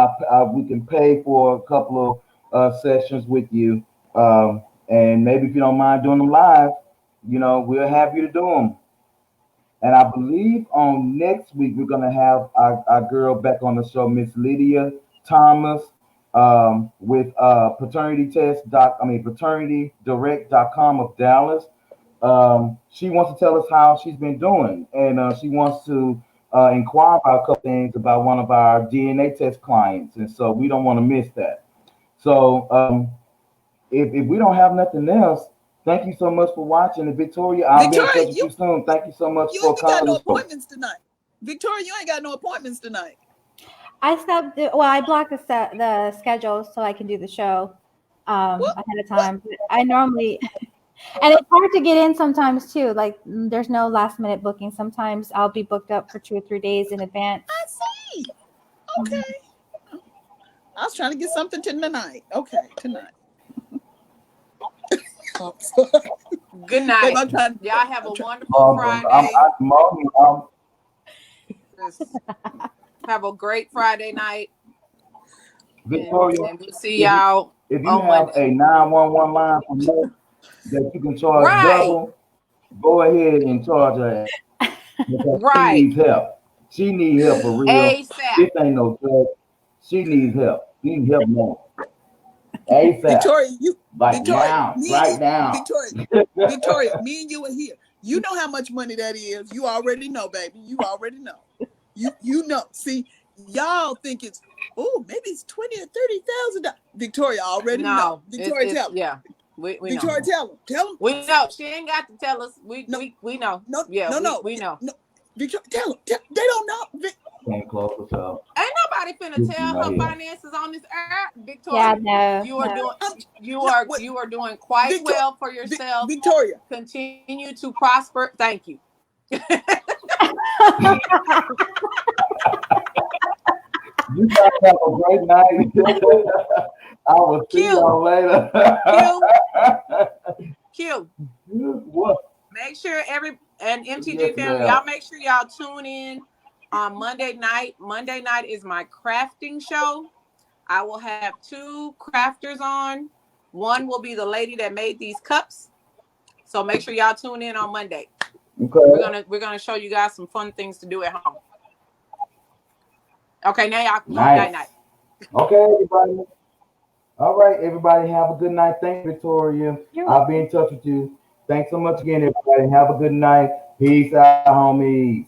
Speaker 2: we can pay for a couple of sessions with you, and maybe if you don't mind doing them live, we'll have you to do them. And I believe on next week we're gonna have our girl back on the show, Miss Lydia Thomas, with paternitydirect.com of Dallas. She wants to tell us how she's been doing, and she wants to inquire about a couple things about one of our DNA test clients, and so we don't want to miss that. So if we don't have nothing else, thank you so much for watching. And Victoria, I'll be in touch with you soon. Thank you so much
Speaker 1: You
Speaker 2: for
Speaker 1: ain't got no
Speaker 2: coming.
Speaker 1: appointments tonight. Victoria, you ain't got no appointments tonight.
Speaker 4: I stopped. Well, I blocked the schedule so I can do the show ahead of time. But I normally, and it's hard to get in sometimes too. Like there's no last minute booking. Sometimes I'll be booked up for 2 or 3 days in advance.
Speaker 1: I see. Okay. I was trying to get something tonight. Okay, tonight.
Speaker 3: Good night. Y'all have a wonderful Friday. Have a great Friday night.
Speaker 2: Victoria,
Speaker 3: and we'll see y'all.
Speaker 2: If you have a 911 line from me that you can charge double, go ahead and charge her. She needs help. She needs help for real.
Speaker 3: ASAP.
Speaker 2: This ain't no joke. She needs help. She needs help more. ASAP.
Speaker 1: Victoria,
Speaker 2: right now.
Speaker 1: Victoria, me and you are here. You know how much money that is. You already know, baby. You already know. You know. See, y'all think it's maybe it's $20,000 or $30,000. Victoria already know. Victoria, tell them.
Speaker 3: Yeah, we
Speaker 1: Victoria,
Speaker 3: know.
Speaker 1: Tell them.
Speaker 3: We know. She ain't got to tell us. We know. We know.
Speaker 1: We know. Victoria, tell them. They don't know.
Speaker 2: Can't close us up.
Speaker 3: Ain't nobody finna tell her finances on this earth, Victoria.
Speaker 4: Yeah, no.
Speaker 3: You are doing quite well for yourself.
Speaker 1: Victoria,
Speaker 3: continue to prosper. Thank you.
Speaker 2: You guys have a great night. I will see y'all later.
Speaker 3: Q.
Speaker 2: What?
Speaker 3: Make sure MTG family, y'all make sure y'all tune in on Monday night. Monday night is my crafting show. I will have 2 crafters on. One will be the lady that made these cups. So make sure y'all tune in on Monday.
Speaker 2: Okay.
Speaker 3: We're gonna show you guys some fun things to do at home. Okay, now y'all can go night.
Speaker 2: Okay, everybody. All right, everybody, have a good night. Thank you, Victoria. I'll be in touch with you. Thanks so much again, everybody. Have a good night. Peace out, homies.